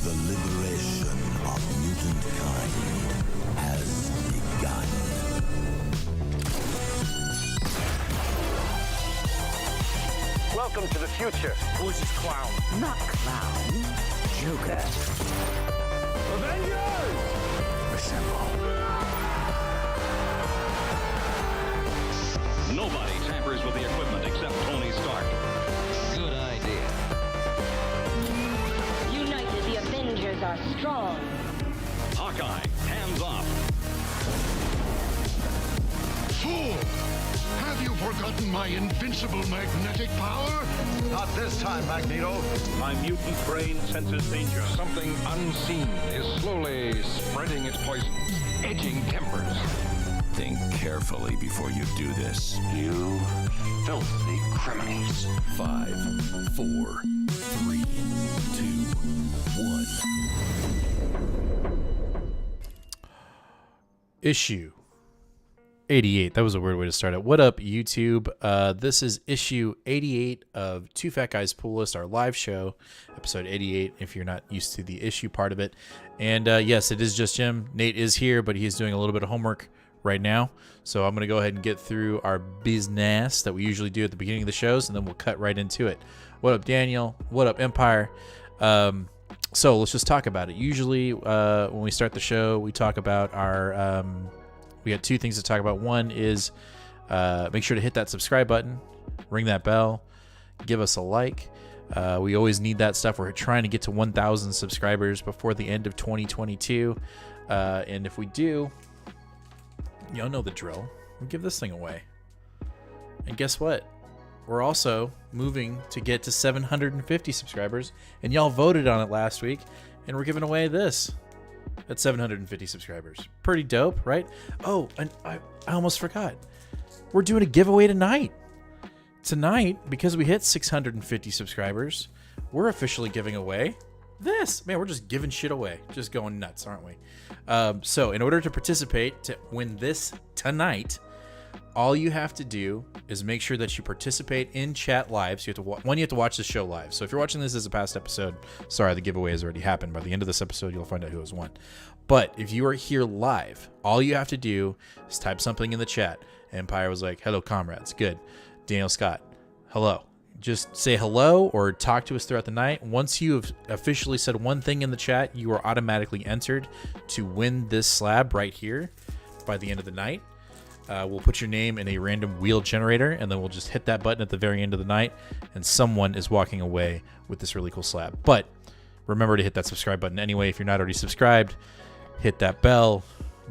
The liberation of mutant kind has begun. Welcome to the future. Who's this clown? Not clown, Joker. Avengers! Assemble. Nobody tampers with the equipment except Tony Stark. Good idea. United, the Avengers are strong. Hawkeye, hands off. Fool! Have you forgotten my invincible magnetic power? Not this time, Magneto. My mutant brain senses danger. Something unseen is slowly spreading its poison, edging tempers. Think carefully before you do this. You filthy criminals. 5, 4, 3, 2, 1. Issue 88. That was a weird way to start it. What up, YouTube? This is issue 88 of Two Fat Guys Pool List, our live show, episode 88, if you're not used to the issue part of it. And yes, it is just Jim. Nate is here, but he's doing a little bit of homework right now. So I'm going to go ahead and get through our business that we usually do at the beginning of the shows, and then we'll cut right into it. What up, Daniel? What up, Empire? So let's just talk about it. Usually when we start the show, we talk about our... we got two things to talk about. One is make sure to hit that subscribe button, ring that bell, give us a like. We always need that stuff. We're trying to get to 1,000 subscribers before the end of 2022. And if we do, y'all know the drill. We'll give this thing away. And guess what? We're also moving to get to 750 subscribers. And y'all voted on it last week. And we're giving away this. At 750 subscribers. Pretty dope, right? Oh, and I almost forgot. We're doing a giveaway tonight. Tonight, because we hit 650 subscribers, we're officially giving away this. Man, we're just giving shit away. Just going nuts, aren't we? So in order to participate, to win this tonight, all you have to do is make sure that you participate in chat live. So you have to you have to watch the show live. So if you're watching this as a past episode, sorry, the giveaway has already happened. By the end of this episode, you'll find out who has won. But if you are here live, all you have to do is type something in the chat. Empire was like, hello, comrades. Good. Daniel Scott, hello. Just say hello or talk to us throughout the night. Once you have officially said one thing in the chat, you are automatically entered to win this slab right here by the end of the night. We'll put your name in a random wheel generator, and then we'll just hit that button at the very end of the night, and someone is walking away with this really cool slab. But remember to hit that subscribe button anyway. If you're not already subscribed, hit that bell,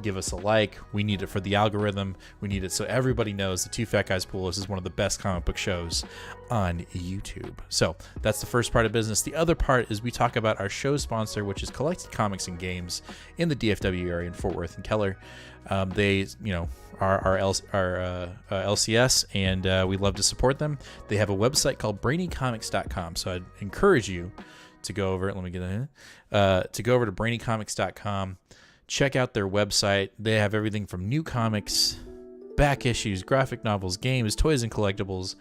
give us a like. We need it for the algorithm. We need it so everybody knows the Two Fat Guys Pool List is one of the best comic book shows on YouTube. So that's the first part of business. The other part is we talk about our show sponsor, which is Collected Comics and Games in the DFW area in Fort Worth and Keller. They, are LCS, and we love to support them. They have a website called brainycomics.com. So I'd encourage you to go over it. Let me get that in. To go over to brainycomics.com. Check out their website. They have everything from new comics, back issues, graphic novels, games, toys, and collectibles.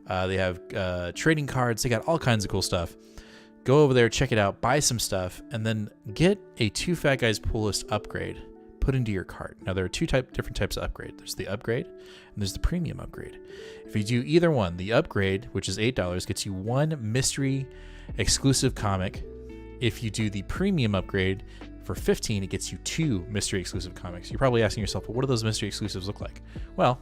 They have trading cards. They got all kinds of cool stuff. Go over there, check it out, buy some stuff, and then get a Two Fat Guys Pool List upgrade put into your cart. Now, there are different types of upgrade. There's the upgrade, and there's the premium upgrade. If you do either one, the upgrade, which is $8, gets you one mystery exclusive comic. If you do the premium upgrade, for $15, it gets you 2 mystery exclusive comics. You're probably asking yourself, well, what do those mystery exclusives look like? Well,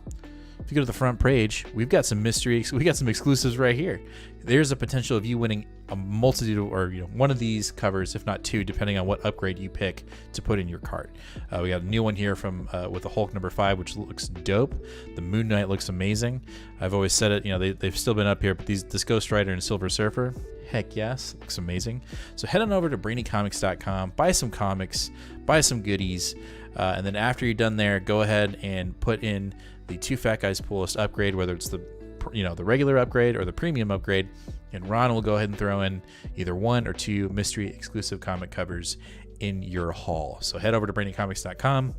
if you go to the front page, we've got some exclusives right here. There's a potential of you winning a multitude or one of these covers, if not 2, depending on what upgrade you pick to put in your cart. We got a new one here from with the Hulk #5, which looks dope. The Moon Knight looks amazing. I've always said it. They've still been up here, but this Ghost Rider and Silver Surfer, heck yes, looks amazing. So head on over to brainycomics.com, buy some comics, buy some goodies, and then after you're done there, go ahead and put in the Two Fat Guys Pool List upgrade, whether it's the regular upgrade or the premium upgrade, and Ron will go ahead and throw in either 1 or 2 mystery exclusive comic covers in your haul. So head over to brainycomics.com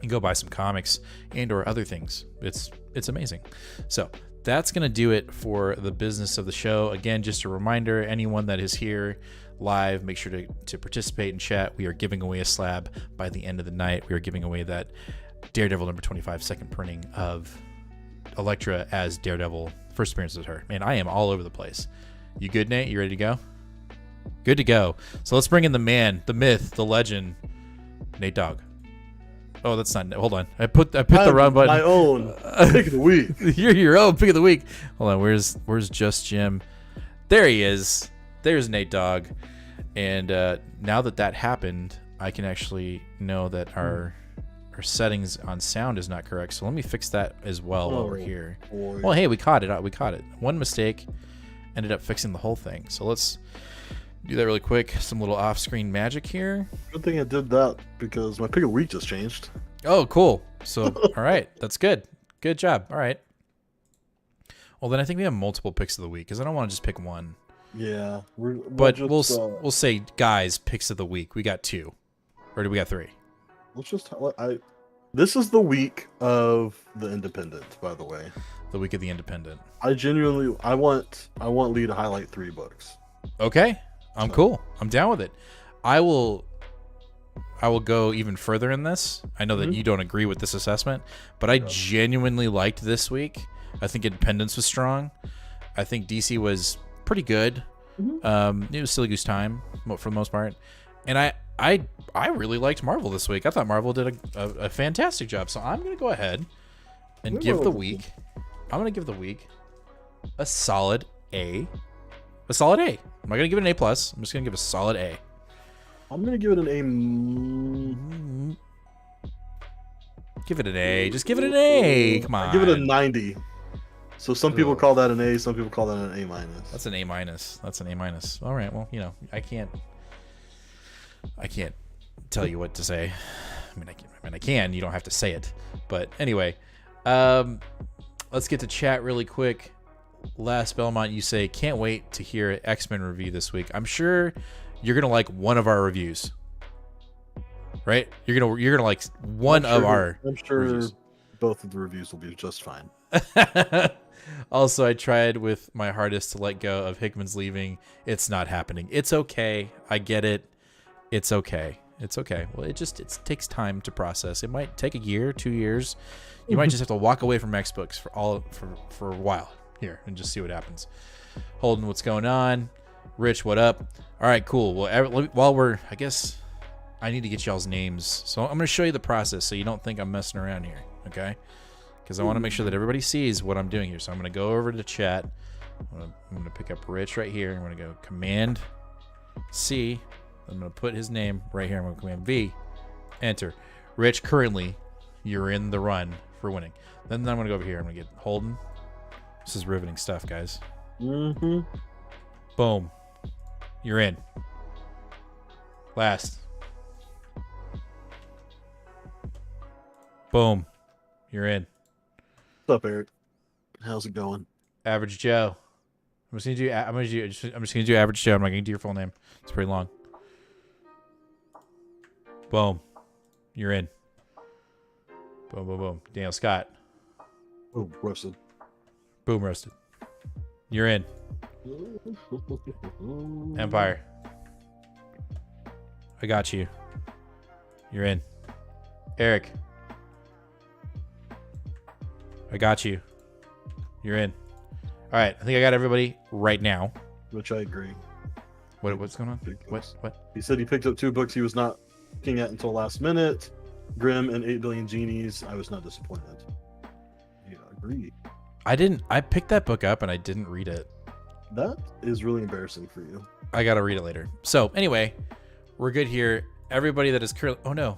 and go buy some comics and or other things. It's amazing. So that's going to do it for the business of the show. Again, just a reminder, anyone that is here live, make sure to participate in chat. We are giving away a slab by the end of the night. We are giving away that Daredevil number 25 second printing of Elektra as Daredevil. First appearance with her. Man, I am all over the place. You good, Nate? You ready to go? Good to go. So let's bring in the man, the myth, the legend, Nate Dogg. Oh, that's not. Hold on. I put the wrong button. My own pick of the week. You're your own pick of the week. Hold on. Where's Just Jim? There he is. There's Nate Dogg. And now that happened, I can actually know that our settings on sound is not correct. So let me fix that as well while we're here. Boy. Well, hey, we caught it. One mistake ended up fixing the whole thing. So let's do that really quick. Some little off-screen magic here. Good thing I did that because my pick of the week just changed. Oh, cool. So, all right. That's good. Good job. All right. Well, then I think we have multiple picks of the week because I don't want to just pick one. Yeah. We'll say guys picks of the week. We got 2. Or do we got 3? This is the week of the Independent, by the way. The week of the Independent. I want Lee to highlight 3 books. Okay. I'm cool. I'm down with it. I will go even further in this. I know that you don't agree with this assessment, but I genuinely liked this week. I think Independence was strong. I think DC was pretty good. It was Silly Goose Time for the most part. And I really liked Marvel this week. I thought Marvel did a fantastic job. So I'm going to go ahead and give the week. I'm going to give the week a solid A. A solid A. I'm not going to give it an A+. I'm just going to give it a solid A. I'm going to give it an A. Give it an A. Just give it an A. Come on. Give it a 90. So some people call that an A. Some people call that an A-. That's an A-. That's an A-. All right. Well, I can't tell you what to say. I can. You don't have to say it. But anyway, let's get to chat really quick. Last Belmont, you say, can't wait to hear X-Men review this week. I'm sure you're gonna like one of our reviews, right? You're gonna like one of our. I'm sure reviews. Both of the reviews will be just fine. Also, I tried with my hardest to let go of Hickman's leaving. It's not happening. It's okay. I get it. It's okay. It's okay. Well, it takes time to process. It might take a year, 2 years. You might just have to walk away from X books for a while here and just see what happens. Holden, what's going on? Rich, what up? All right, cool. Well, I guess I need to get y'all's names. So I'm going to show you the process so you don't think I'm messing around here, okay? Because I want to make sure that everybody sees what I'm doing here. So I'm going to go over to chat. I'm going to pick up Rich right here. I'm going to go Command C. I'm going to put his name right here. I'm going to Command V. Enter. Rich, currently, you're in the run for winning. Then I'm going to go over here. I'm going to get Holden. This is riveting stuff, guys. Boom. You're in. Last. Boom. You're in. What's up, Eric? How's it going? Average Joe. I'm just gonna do Average Joe. I'm not gonna do your full name. It's pretty long. Boom. You're in. Boom, boom, boom. Daniel Scott. Oh, roasted. Boom, roasted. You're in. Empire. I got you. You're in. Eric. I got you. You're in. All right. I think I got everybody right now. Which I agree. What's going on? What? He said he picked up 2 books he was not looking at until last minute. Grimm and 8 Billion Genies. I was not disappointed. Yeah, agreed. I picked that book up and I didn't read it. That is really embarrassing for you. I gotta read it later. So anyway, we're good here. Everybody that is currently... Oh, no.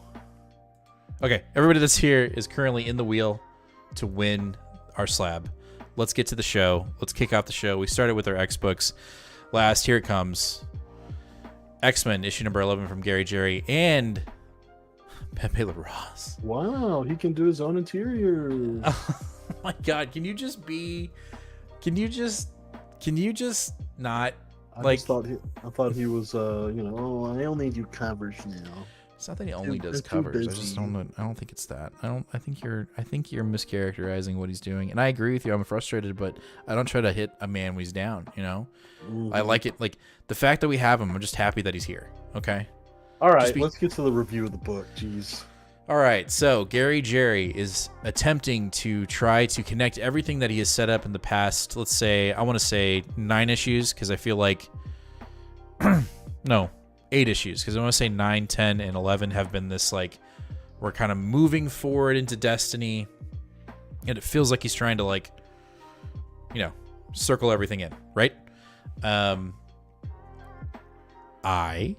Okay. Everybody that's here is currently in the wheel to win our slab. Let's get to the show. Let's kick off the show. We started with our X books last. Here it comes. X-Men issue number 11 from Gary Jerry and Pepe LaRosse. Wow, he can do his own interior. Oh my God. Can you just not I thought he was I only do covers now. It's not that he only does They're too covers. I just busy. don't know. I don't think it's that. I think you're mischaracterizing what he's doing. And I agree with you. I'm frustrated, but I don't try to hit a man when he's down. You know, I like it. Like the fact that we have him. I'm just happy that he's here. Okay. All right, let's get to the review of the book. Jeez. All right. So Gary Jerry is attempting to try to connect everything that he has set up in the past. Let's say I want to say 9 issues because I feel like no. 8 issues, because I want to say 9, 10, and 11 have been this, like, we're kind of moving forward into Destiny, and it feels like he's trying to, like, you know, circle everything in, right? I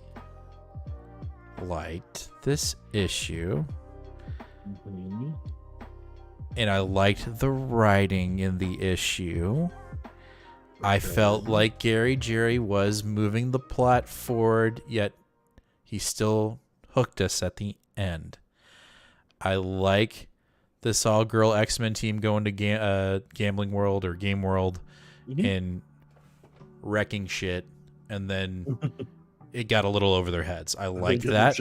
liked this issue, and I liked the writing in the issue. I felt like Gary Jerry was moving the plot forward, yet he still hooked us at the end. I like this all-girl X-Men team going to Gambling World or GameWorld and wrecking shit, and then it got a little over their heads. I liked that.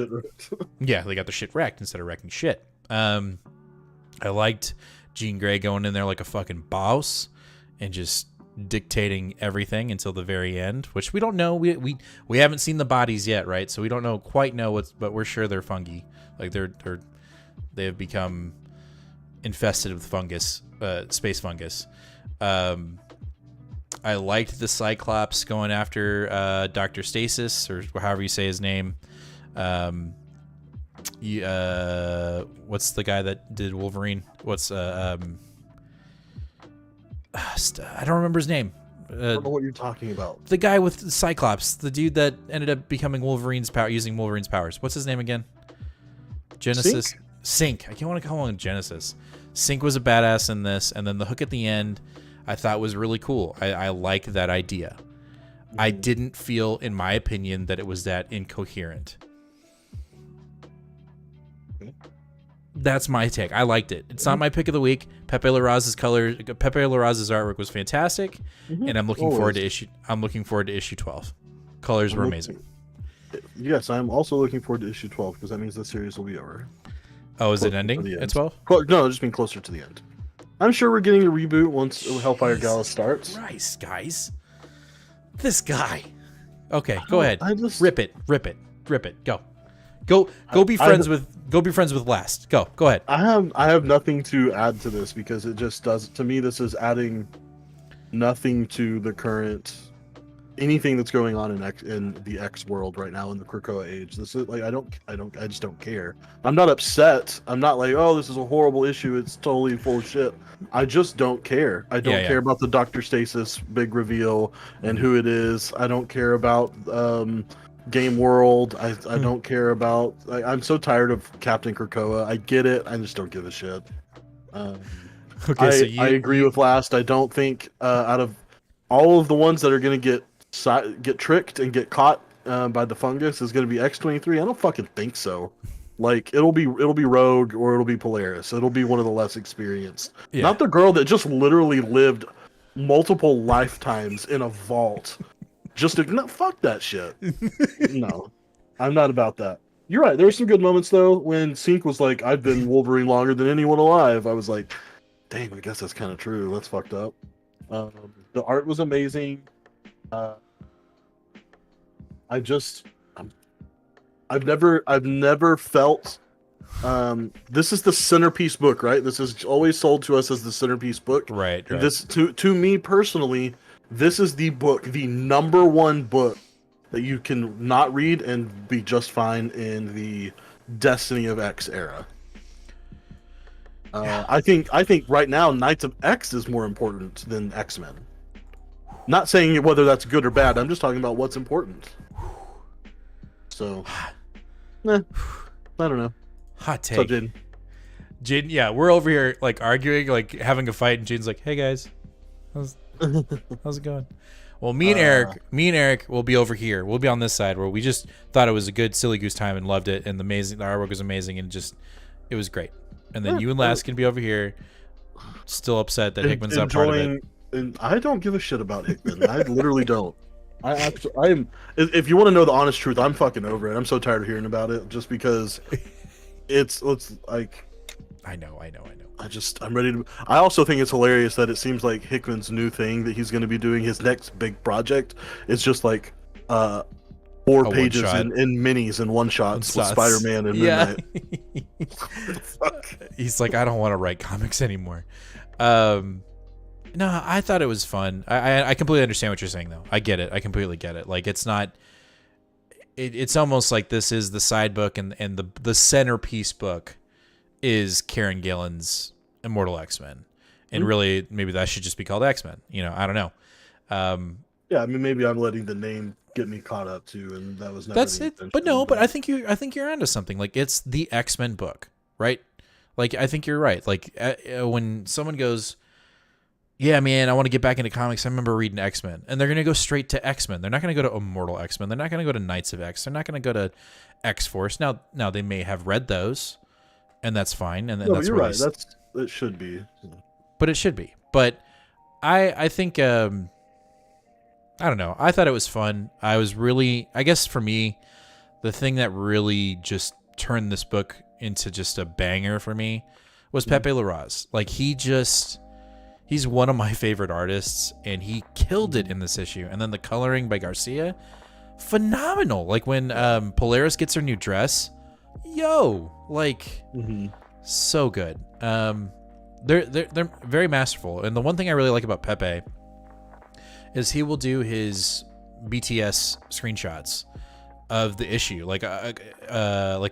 Yeah, they got their shit wrecked instead of wrecking shit. I liked Jean Grey going in there like a fucking boss and just dictating everything until the very end, which we don't know. We haven't seen the bodies yet, right? So we don't quite know what's, but we're sure they're fungi. Like they have become infested with fungus, space fungus. I liked the Cyclops going after Dr. Stasis, or however you say his name. What's the guy that did Wolverine? I don't remember his name. I don't know what you're talking about. The guy with the Cyclops, the dude that ended up becoming Wolverine's power, using Wolverine's powers. What's his name again? Genesis. Sync. I can't want to call him Genesis. Sync was a badass in this, and then the hook at the end, I thought was really cool. I like that idea. I didn't feel, in my opinion, that it was that incoherent. That's my take. I liked it. It's not my pick of the week. Pepe Larraz's artwork was fantastic, and I'm looking forward to issue 12. Colors were amazing. Yes, I'm also looking forward to issue 12 because that means the series will be over. Oh, is it ending at 12? No, just being closer to the end. I'm sure we're getting a reboot once Hellfire Gala starts. Christ, guys. This guy. Okay, go ahead. Rip it. Go. Go be friends with Last. Go ahead. I have nothing to add to this because it just does, to me, this is adding nothing to the current anything that's going on in the X world right now in the Krakoa age. This is like I just don't care. I'm not upset. I'm not like, oh, this is a horrible issue. It's totally full of shit. I just don't care. I don't care about the Dr. Stasis big reveal and who it is. I don't care about GameWorld. I don't care about. I'm so tired of Captain Krakoa. I get it. I just don't give a shit. Okay, I agree with Last. I don't think out of all of the ones that are going to get tricked and get caught by the fungus is going to be X-23. I don't fucking think so. Like it'll be Rogue or it'll be Polaris. It'll be one of the less experienced. Yeah. Not the girl that just literally lived multiple lifetimes in a vault. Fuck that shit. No, I'm not about that. You're right. There were some good moments though when Sync was like, "I've been Wolverine longer than anyone alive." I was like, "Dang, I guess that's kind of true. That's fucked up." The art was amazing. I've never felt. This is the centerpiece book, right? This is always sold to us as the centerpiece book, right? This to me personally. This is the book, the number one book that you can not read and be just fine in the Destiny of X era. I think right now Knights of X is more important than X-Men. Not saying whether that's good or bad. I'm just talking about what's important. So, I don't know. Hot take. So, Jaden, yeah, we're over here like arguing, like having a fight, and Jaden's like, "Hey guys, how's it going?" Well, me and Eric will be over here. We'll be on this side where we just thought it was a good silly goose time and loved it, and the artwork was amazing, and it was great. And then you and Lass can be over here, still upset that Hickman's not part of it. And I don't give a shit about Hickman. I literally don't. I am. If you want to know the honest truth, I'm fucking over it. I'm so tired of hearing about it, just because it's like. I know. I'm ready to. I also think it's hilarious that it seems like Hickman's new thing that he's going to be doing, his next big project, is just like 4 pages in minis and one shots with Spider-Man and Midnight. He's like, I don't want to write comics anymore. No, I thought it was fun. I completely understand what you're saying, though. I get it. I completely get it. Like, it's not. It's almost like this is the side book, and the centerpiece book is Karen Gillan's Immortal X-Men, and really maybe that should just be called X-Men. I don't know. Yeah, I mean, maybe I'm letting the name get me caught up too, and that was never that's it. But no, but I think you're onto something. Like, it's the X-Men book, right? Like, I think you're right. Like, when someone goes, yeah, man, I want to get back into comics. I remember reading X-Men, and they're gonna go straight to X-Men. They're not gonna go to Immortal X-Men. They're not gonna go to Knights of X. They're not gonna go to X-Force. Now they may have read those, and that's fine. And that's you're right. It should be. But it should be. But I think I don't know. I thought it was fun. I guess for me, the thing that really just turned this book into just a banger for me was Pepe Larraz. Like, he's one of my favorite artists, and he killed it in this issue. And then the coloring by Garcia, phenomenal. Like, when Polaris gets her new dress, so good. They're very masterful. And the one thing I really like about Pepe is he will do his BTS screenshots of the issue, like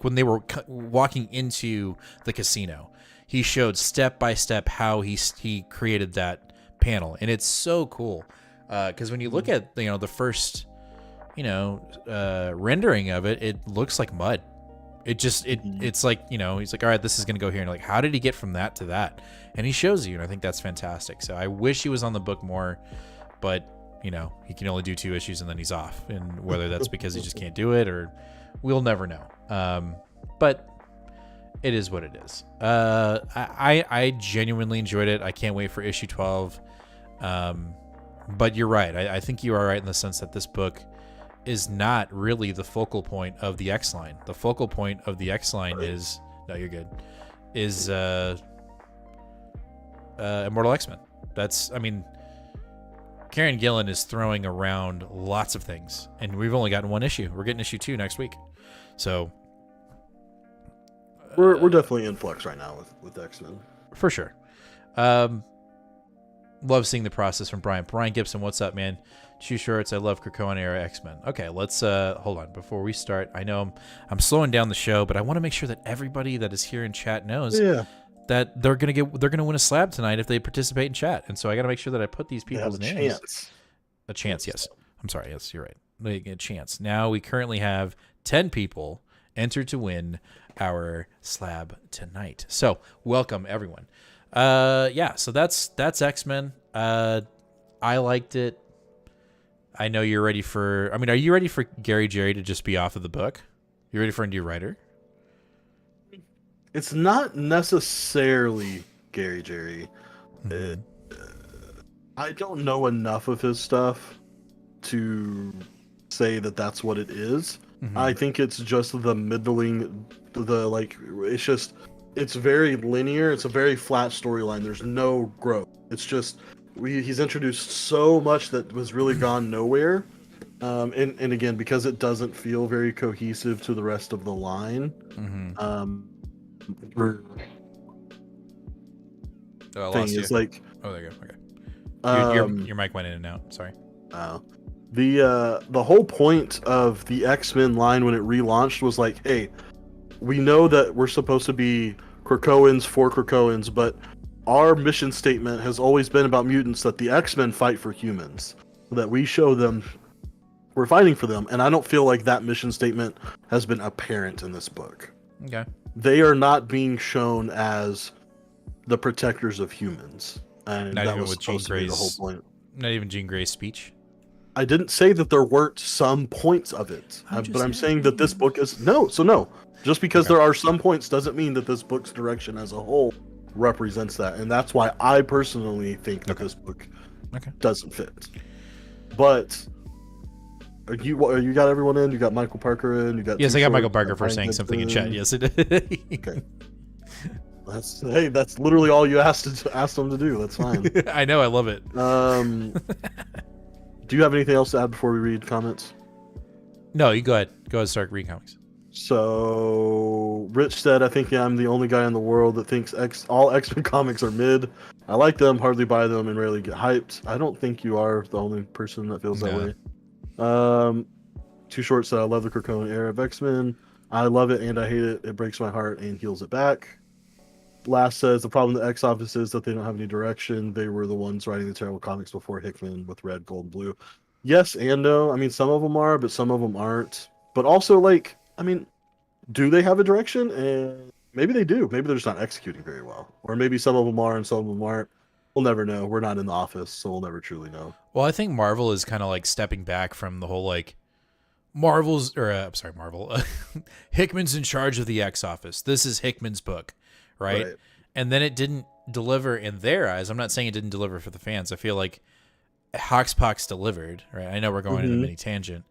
when they were walking into the casino, he showed step by step how he created that panel, and it's so cool. Because when you look at the first rendering of it, it looks like mud. It's like, he's like, all right, this is going to go here. And like, how did he get from that to that? And he shows you, and I think that's fantastic. So I wish he was on the book more, but he can only do 2 issues and then he's off. And whether that's because he just can't do it, or we'll never know. But it is what it is. I genuinely enjoyed it. I can't wait for issue 12. But you're right. I think you are right in the sense that this book is not really the focal point of the X line. The focal point of the X line is Immortal X-Men. Karen Gillan is throwing around lots of things, and we've only gotten 1 issue. We're getting issue 2 next week, so we're definitely in flux right now with X-Men for sure. Love seeing the process from Brian Gibson. What's up, man? Shoe shorts. I love Krakoan era X-Men. Okay, let's hold on before we start. I know I'm slowing down the show, but I want to make sure that everybody that is here in chat knows that they're gonna win a slab tonight if they participate in chat. And so I got to make sure that I put these people's names. A chance, yes. I'm sorry. Yes, you're right. They get a chance. Now we currently have 10 people entered to win our slab tonight. So welcome everyone. So that's X-Men. I liked it. I know you're ready for. Are you ready for Gary Jerry to just be off of the book? You ready for a new writer? It's not necessarily Gary Jerry. I don't know enough of his stuff to say that that's what it is. I think it's just the middling, it's very linear. It's a very flat storyline. There's no growth. It's just he's introduced so much that was really gone nowhere. And again, because it doesn't feel very cohesive to the rest of the line. I lost you. There you go. Okay. Your mic went in and out. Sorry. The whole point of the X-Men line when it relaunched was like, hey, we know that we're supposed to be Krakoans for Krakoans, but our mission statement has always been about mutants, that the X-Men fight for humans, that we show them we're fighting for them. And I don't feel like that mission statement has been apparent in this book. Okay. They are not being shown as the protectors of humans. And not that even was with Jean supposed to be Grey's the whole point. Not even Jean Grey's speech. I didn't say that there weren't some points of it, but I'm saying that this book is no. Just because there are some points doesn't mean that this book's direction as a whole represents that, and that's why I personally think that this book doesn't fit. But You got everyone in? You got Michael Parker in? You got Yes, Too I got Short, Michael you Parker for Ryan saying something in Gibson. chat. Yes, it did. Okay. That's literally all you asked them to do. That's fine. I know, I love it. Do you have anything else to add before we read comments? No, you go ahead. Go ahead, start reading comics. So Rich said, "I think I'm the only guy in the world that thinks all X-Men comics are mid. I like them, hardly buy them, and rarely get hyped. I don't think you are the only person that feels that way." Too Short said, "I love the Krakoan era of X-Men. I love it and I hate it. It breaks my heart and heals it back." Last says, "The problem with the X Office is that they don't have any direction. They were the ones writing the terrible comics before Hickman with red, gold, and blue." Yes and no. I mean, some of them are, but some of them aren't. But also, like, I mean, do they have a direction? And maybe they do. Maybe they're just not executing very well. Or maybe some of them are and some of them aren't. We'll never know. We're not in the office, so we'll never truly know. Well, I think Marvel is kind of like stepping back from the whole like Marvel. Hickman's in charge of the X Office. This is Hickman's book, right? And then it didn't deliver in their eyes. I'm not saying it didn't deliver for the fans. I feel like Hoxpox delivered, right? I know we're going in a mini tangent.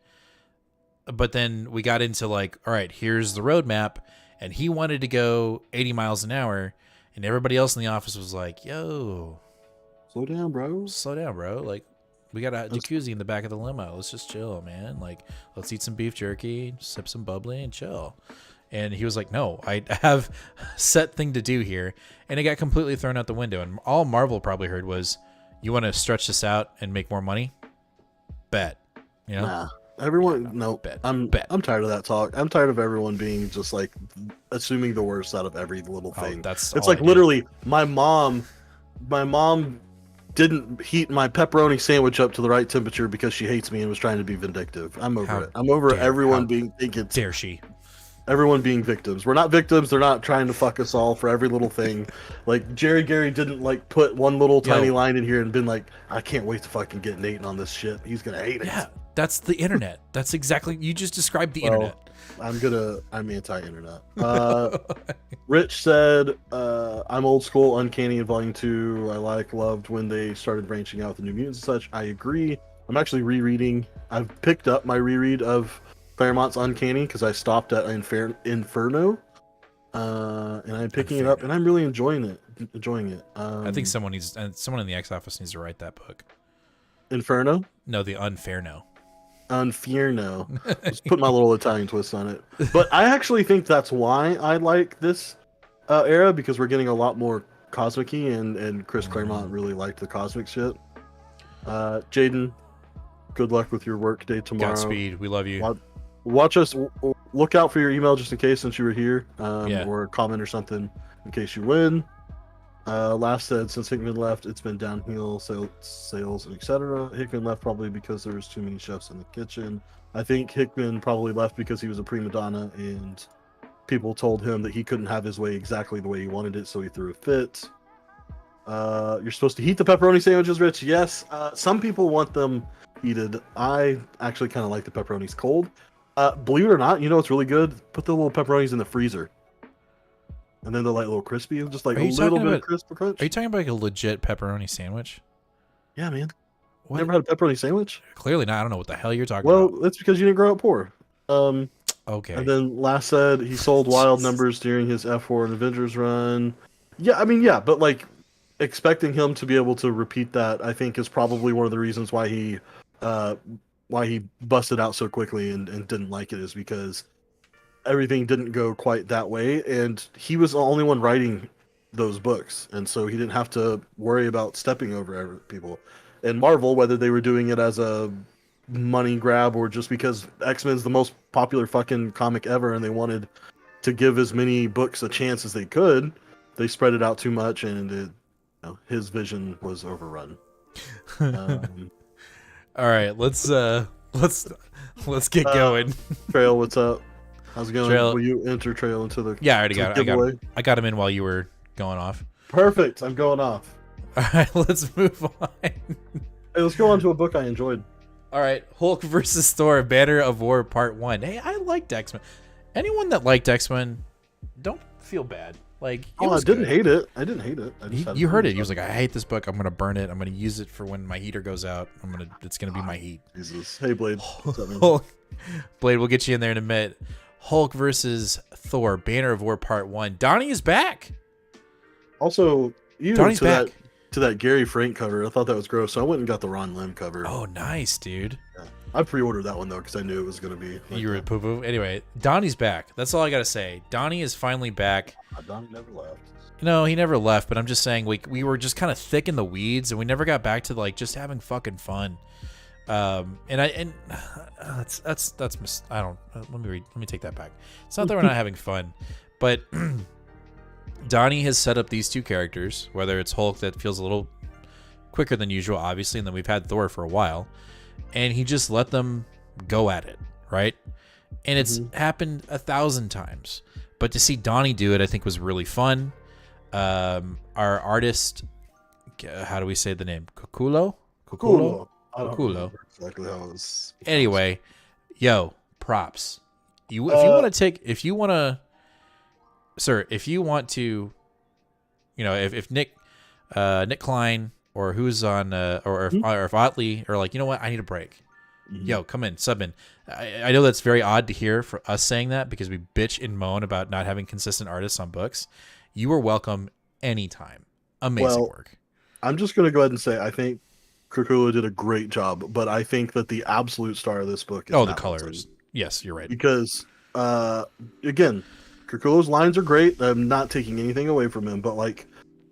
But then we got into like, all right, here's the roadmap. And he wanted to go 80 miles an hour. And everybody else in the office was like, yo. Slow down, bro. Slow down, bro. Like, we got a jacuzzi in the back of the limo. Let's just chill, man. Like, let's eat some beef jerky, sip some bubbly, and chill. And he was like, no, I have a set thing to do here. And it got completely thrown out the window. And all Marvel probably heard was, you want to stretch this out and make more money? Bet. You know? Nah. Everyone, no. I'm tired of that talk. I'm tired of everyone being just like assuming the worst out of every little thing. It's like literally my mom didn't heat my pepperoni sandwich up to the right temperature because she hates me and was trying to be vindictive. I'm over it. I'm over everyone being dare she? Everyone being victims. We're not victims. They're not trying to fuck us all for every little thing. Like Jerry Gary didn't like put one little tiny line in here and been like, I can't wait to fucking get Nate on this shit. He's gonna hate it. Yeah, that's the internet. That's exactly, you just described the internet. I'm anti-internet. Rich said, I'm old school, Uncanny in Volume 2. I loved when they started branching out with the New Mutants and such. I agree. I'm actually rereading. I've picked up my reread of Claremont's Uncanny because I stopped at Inferno, and I'm picking it up, and I'm really enjoying it. I think someone in the X Office needs to write that book. Inferno? No, the Unfairno. Unfairno. Just put my little Italian twist on it. But I actually think that's why I like this era, because we're getting a lot more cosmic-y, and Chris Claremont really liked the cosmic shit. Jaden, good luck with your work day tomorrow. Godspeed. We love you. Watch us. Look out for your email just in case, since you were here, or a comment or something in case you win. Last said, since Hickman left, it's been downhill, sales, and etc. Hickman left probably because there was too many chefs in the kitchen. I think Hickman probably left because he was a prima donna, and people told him that he couldn't have his way exactly the way he wanted it, so he threw a fit. You're supposed to heat the pepperoni sandwiches, Rich. Yes. Some people want them heated. I actually kind of like the pepperonis cold. Believe it or not, you know what's really good? Put the little pepperonis in the freezer. And then they're like a little crispy, just like a little bit of crisp crunch. Are you talking about like a legit pepperoni sandwich? Yeah, man. What? Never had a pepperoni sandwich? Clearly not. I don't know what the hell you're talking about. Well, that's because you didn't grow up poor. Okay. And then last said he sold wild numbers during his F4 and Avengers run. Yeah, I mean, yeah, but like expecting him to be able to repeat that, I think, is probably one of the reasons why he busted out so quickly and didn't like it, is because everything didn't go quite that way, and he was the only one writing those books, and so he didn't have to worry about stepping over people. And Marvel, whether they were doing it as a money grab or just because X-Men's the most popular fucking comic ever and they wanted to give as many books a chance as they could, they spread it out too much, and his vision was overrun. All right, let's get going. Trail, what's up? How's it going? Trail. Will you enter Trail into the I already got it. I got him in while you were going off. Perfect. I'm going off. All right, let's move on. Hey, let's go on to a book I enjoyed. All right, Hulk versus Thor: Banner of War Part 1. Hey, I liked X-Men. Anyone that liked X-Men, don't feel bad. Like, I didn't hate it. I didn't hate it. I just You heard it. He was like, I hate this book. I'm gonna burn it. I'm gonna use it for when my heater goes out. It's gonna be my heat. Jesus. Hey, Blade. What's up, man? Blade, we'll get you in there in a minute. Hulk versus Thor, Banner of War Part 1. Donnie is back. Also, Donnie's back. To that Gary Frank cover, I thought that was gross, so I went and got the Ron Lim cover. Oh, nice, dude. Yeah. I pre-ordered that one, though, because I knew it was going to be... Like you were poo-poo. Anyway, Donnie's back. That's all I got to say. Donnie is finally back. Donnie never left. No, he never left, but I'm just saying we were just kind of thick in the weeds, and we never got back to, like, just having fucking fun. Let me take that back. It's not that we're not having fun, but Donnie has set up these two characters, whether it's Hulk that feels a little quicker than usual, obviously, and then we've had Thor for a while, and he just let them go at it, right? And it's happened 1,000 times, but to see Donnie do it, I think was really fun. Our artist, how do we say the name? Kokulo. Exactly how it was. Anyway, yo, props. If you want to, if Nick Klein or who's on, or if Otley are like, you know what, I need a break. Yo, come in, sub in. I know that's very odd to hear for us saying that because we bitch and moan about not having consistent artists on books. You are welcome anytime. Amazing work. I'm just going to go ahead and say, I think Kukula did a great job, but I think that the absolute star of this book is the Matt colors. Wilson. Yes, you're right. Because, again, Kukula's lines are great. I'm not taking anything away from him, but like,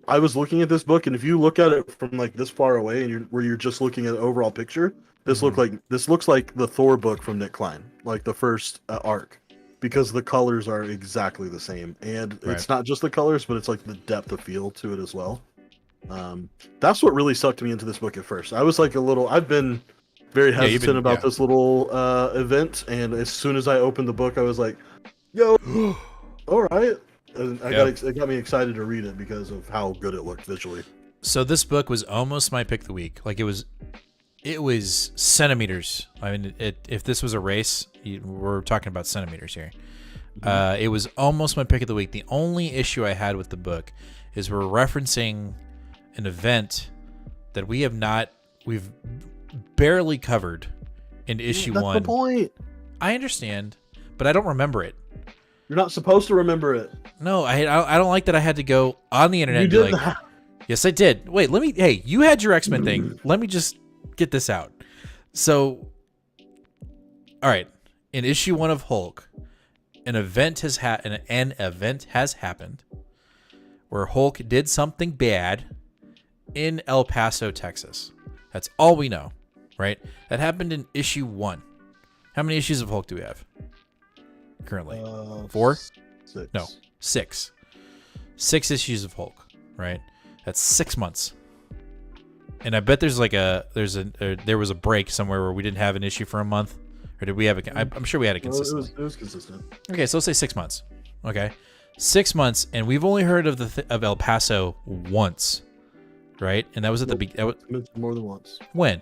I was looking at this book, and if you look at it from like this far away, and you're just looking at the overall picture, this looks like the Thor book from Nick Klein, like the first arc, because the colors are exactly the same, and it's not just the colors, but it's like the depth of feel to it as well. That's what really sucked me into this book at first. I was like I've been very hesitant about this little event, and as soon as I opened the book, I was like, yo, all right. And it got me excited to read it because of how good it looked visually. So this book was almost my pick of the week. Like it was centimeters. I mean, if this was a race, we're talking about centimeters here. It was almost my pick of the week. The only issue I had with the book is we're referencing an event that we've barely covered in issue 1. That's the point. I understand, but I don't remember it. You're not supposed to remember it. No, I don't like that I had to go on the internet and be like, yes, I did. Wait, you had your X-Men thing. Let me just get this out. So, all right, in issue 1 of Hulk, an event has happened where Hulk did something bad in El Paso, Texas. That's all we know, right? That happened in issue 1. How many issues of Hulk do we have currently? 4? 6. No, 6. 6 issues of Hulk, right? That's 6 months. And I bet there was a break somewhere where we didn't have an issue for a month, or did we have I'm sure we had it consistently. It was consistent. Okay, so let's say 6 months. Okay, 6 months, and we've only heard of El Paso once, right? And that was at the beginning. It's mentioned more than once. When?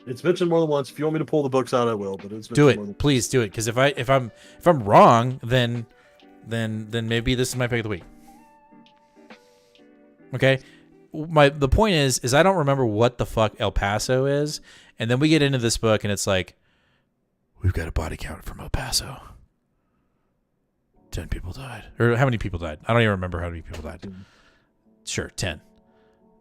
It's mentioned more than once. If you want me to pull the books out, I will. But it's do it, please do it. Because if I'm wrong, then maybe this is my pick of the week. Okay, the point is I don't remember what the fuck El Paso is, and then we get into this book and it's like, we've got a body count from El Paso. 10 people died, or how many people died? I don't even remember how many people died. Sure, 10.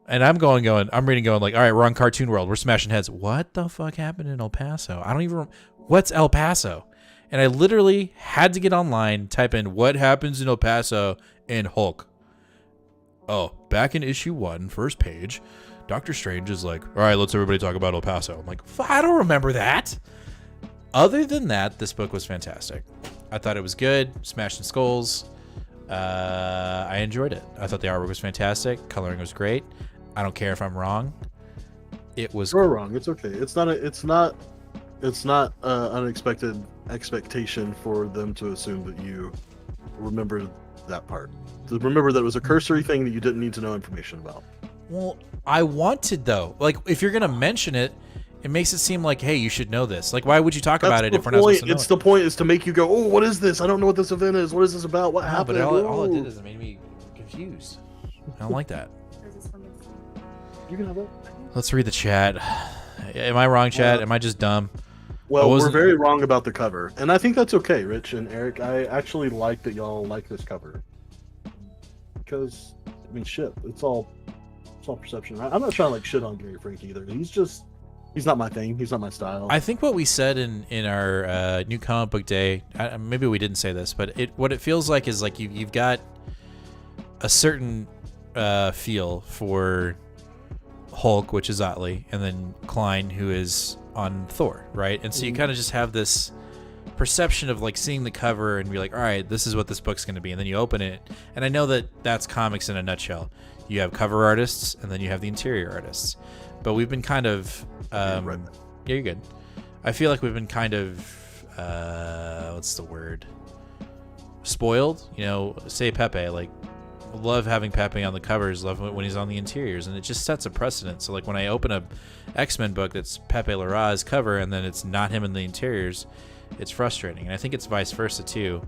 And I'm reading going like, all right, we're on Cartoon World. We're smashing heads. What the fuck happened in El Paso? I don't even what's El Paso? And I literally had to get online, type in what happens in El Paso and Hulk. Oh, back in issue 1, first page, Doctor Strange is like, all right, let's everybody talk about El Paso. I'm like, I don't remember that. Other than that, this book was fantastic. I thought it was good. Smashing skulls. I enjoyed it. I thought the artwork was fantastic. Coloring was great. I don't care if I'm wrong. It was. You're wrong. It's okay. It's not unexpected expectation for them to assume that you remember that part. To remember that it was a cursory thing that you didn't need to know information about. Well, I wanted though. Like, if you're gonna mention it, it makes it seem like, hey, you should know this. Like, why would you talk about it if we're not supposed to know it? The point is to make you go, oh, what is this? I don't know what this event is. What is this about? What happened? But all it did is it made me confused. I don't like that. You can have it. Let's read the chat. Am I wrong, chat? Am I just dumb? Well, we're very wrong about the cover, and I think that's okay, Rich and Eric. I actually like that y'all like this cover because, I mean, shit, it's all perception. I'm not trying to like shit on Gary Frank either. He's not my thing. He's not my style. I think what we said in our new comic book day, maybe we didn't say this, but what it feels like is like you've got a certain feel for Hulk, which is Otley, and then Klein, who is on Thor, right? And so you kind of just have this perception of like seeing the cover and be like, all right, this is what this book's going to be, and then you open it, and I know that that's comics in a nutshell. You have cover artists, and then you have the interior artists, but we've been kind of yeah, you're good. I feel like we've been kind of what's the word? Spoiled, you know. Say Pepe, like, love having Pepe on the covers, love when he's on the interiors, and it just sets a precedent. So like when I open a X-Men book that's Pepe Larraz's cover and then it's not him in the interiors, it's frustrating. And I think it's vice versa too.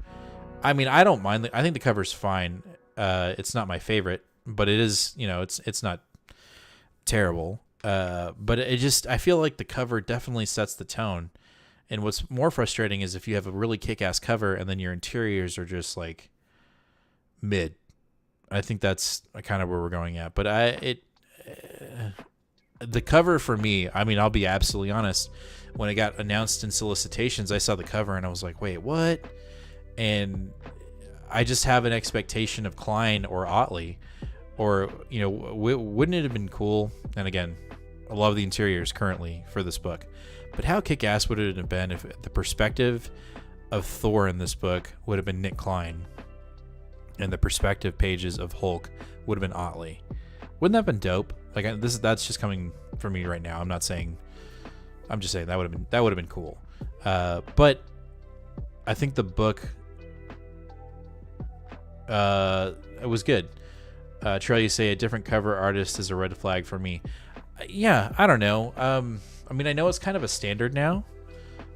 I mean, I don't mind. I think the cover's fine. It's not my favorite, but it is, you know, it's not terrible. But it just, I feel like the cover definitely sets the tone. And what's more frustrating is if you have a really kick-ass cover and then your interiors are just like mid. I think that's kind of where we're going at. But the cover for me, I mean, I'll be absolutely honest. When it got announced in solicitations, I saw the cover and I was like, wait, what? And I just have an expectation of Klein or Otley, or, you know, wouldn't it have been cool? And again, I love the interiors currently for this book, but how kick-ass would it have been if the perspective of Thor in this book would have been Nick Klein and the perspective pages of Hulk would have been Otley? Wouldn't that have been dope? Like, that's just coming from me right now. I'm just saying that would have been cool. But I think the book it was good. Trail, you say a different cover artist is a red flag for me. Yeah, I don't know. I mean, I know it's kind of a standard now,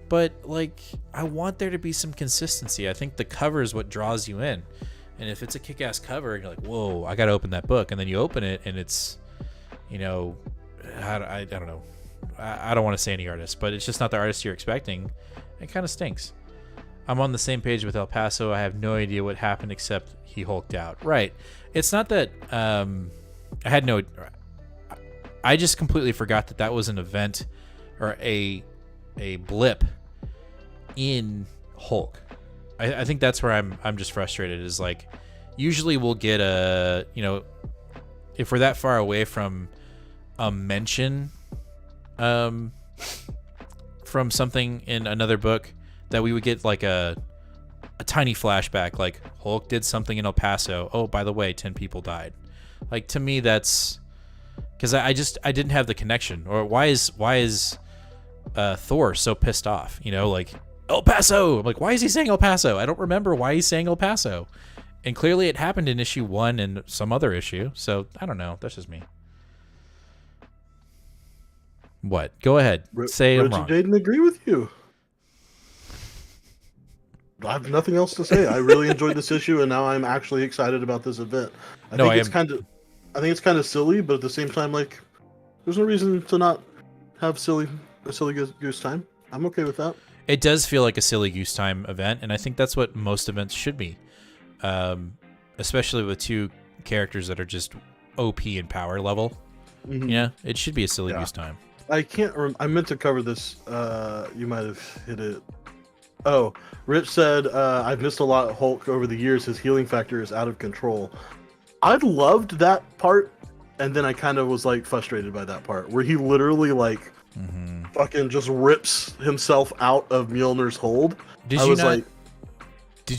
but like, I want there to be some consistency. I think the cover is what draws you in. And if it's a kick-ass cover and you're like, whoa, I got to open that book. And then you open it and it's, you know, I don't know. I don't want to say any artist, but it's just not the artist you're expecting. It kind of stinks. I'm on the same page with El Paso. I have no idea what happened except he hulked out. Right. It's not that I just completely forgot that was an event or a blip in Hulk. I think that's where I'm just frustrated, is like, usually we'll get a, you know, if we're that far away from a mention from something in another book, that we would get like a tiny flashback, like Hulk did something in El Paso. Oh, by the way, 10 people died. Like, to me, that's because I didn't have the connection. Or why is Thor so pissed off? You know, like, El Paso. I'm like, why is he saying El Paso? I don't remember why he's saying El Paso. And clearly it happened in issue 1 and some other issue. So I don't know. That's just me. What? Go ahead. Say I'm wrong. Jaden, agree with you. I have nothing else to say. I really enjoyed this issue, and now I'm actually excited about this event. I think it's kind of silly, but at the same time, like, there's no reason to not have a silly goose time. I'm okay with that. It does feel like a silly goose time event, and I think that's what most events should be, especially with two characters that are just OP in power level. Mm-hmm. Yeah, it should be a silly goose time. I can't. I meant to cover this. You might have hit it. Oh, Rich said, I've missed a lot of Hulk over the years. His healing factor is out of control. I loved that part, and then I kind of was like frustrated by that part where he literally like fucking just rips himself out of Mjolnir's hold. Did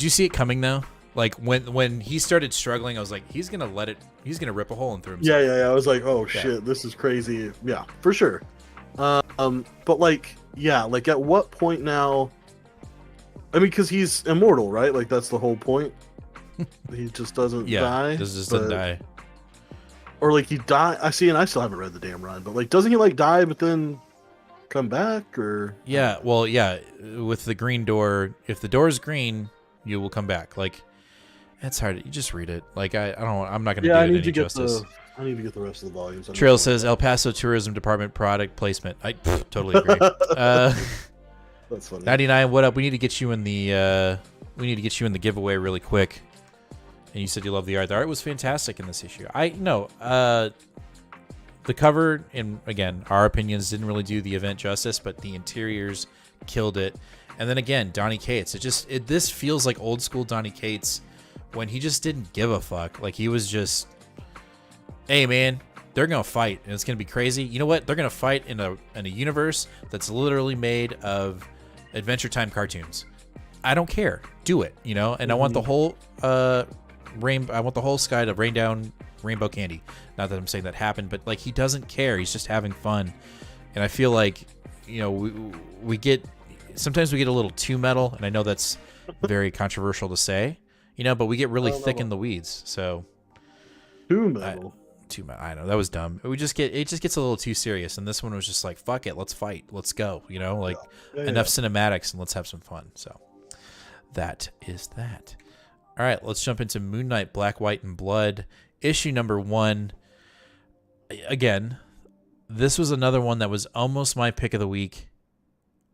you see it coming though? Like when he started struggling, I was like, he's gonna rip a hole in through himself. Yeah. I was like, oh shit, this is crazy. Yeah, for sure. But like, yeah, like at what point now? I mean, because he's immortal, right? Like, that's the whole point. He just doesn't die. Doesn't die. Or, like, he die. I see, and I still haven't read the damn run, but, like, doesn't he, like, die but then come back, or? Yeah, well, yeah, with the green door, if the door is green, you will come back. Like, It's hard. You just read it. Like I don't. I'm not going to Yeah, I do it need any to get justice. I need to get the rest of the volumes. Trail says El Paso Tourism Department product placement. I totally agree. That's funny. 99. What up? We need to get you in the. We need to get you in the giveaway really quick. And you said you love the art. The art was fantastic in this issue. The cover, and again, our opinions didn't really do the event justice, but the interiors killed it. And then again, Donny Cates. This feels like old school Donny Cates when he just didn't give a fuck. Like he was just, hey man, they're gonna fight and it's gonna be crazy. You know what? They're gonna fight in a universe that's literally made of Adventure Time cartoons. I don't care. Do it. You know. And I want the whole I want the whole sky to rain down rainbow candy. Not that I'm saying that happened, but like he doesn't care. He's just having fun. And I feel like, you know, sometimes we get a little too metal, and I know that's very controversial to say, you know, but we get really thick in the weeds. So too metal. I know that was dumb. It just gets a little too serious, and this one was just like, fuck it, let's fight, let's go, you know, like enough cinematics and let's have some fun. So that is that. All right, let's jump into Moon Knight Black, White, and Blood, issue number 1. Again, this was another one that was almost my pick of the week.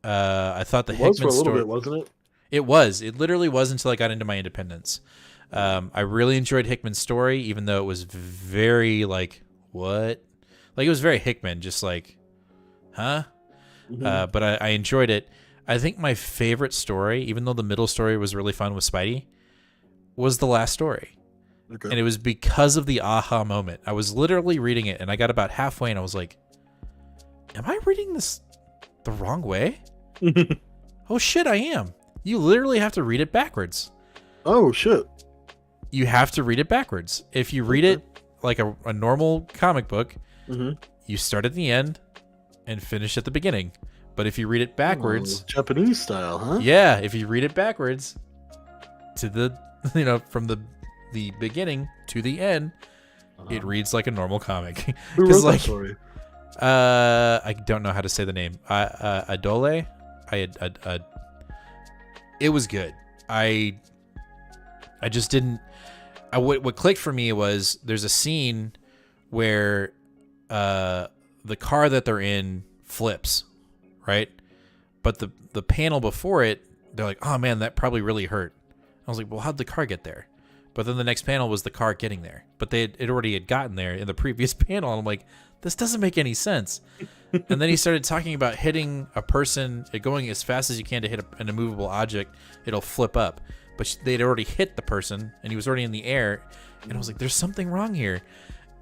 I thought the Hickman story, bit, wasn't it? It was. It literally was until I got into my Independence. I really enjoyed Hickman's story, even though it was very like, what? Like it was very Hickman, just like, huh? Mm-hmm. But I enjoyed it. I think my favorite story, even though the middle story was really fun with Spidey, was the last story. Okay. And it was because of the aha moment. I was literally reading it, and I got about halfway, and I was like, am I reading this the wrong way? Oh, shit, I am. You literally have to read it backwards. Oh, shit. You have to read it backwards. If you read it like a normal comic book, you start at the end and finish at the beginning. But if you read it backwards... Japanese style, huh? Yeah, if you read it backwards to the, you know, from the beginning to the end, it reads like a normal comic. Who wrote that story? I don't know how to say the name. Adole? It was good. I just didn't... what clicked for me was there's a scene where the car that they're in flips, right? But the panel before it, they're like, oh man, that probably really hurt. I was like, well, how'd the car get there? But then the next panel was the car getting there. But it already had gotten there in the previous panel. And I'm like, this doesn't make any sense. And then he started talking about hitting a person, going as fast as you can to hit an immovable object. It'll flip up. But they'd already hit the person, and he was already in the air. And I was like, there's something wrong here.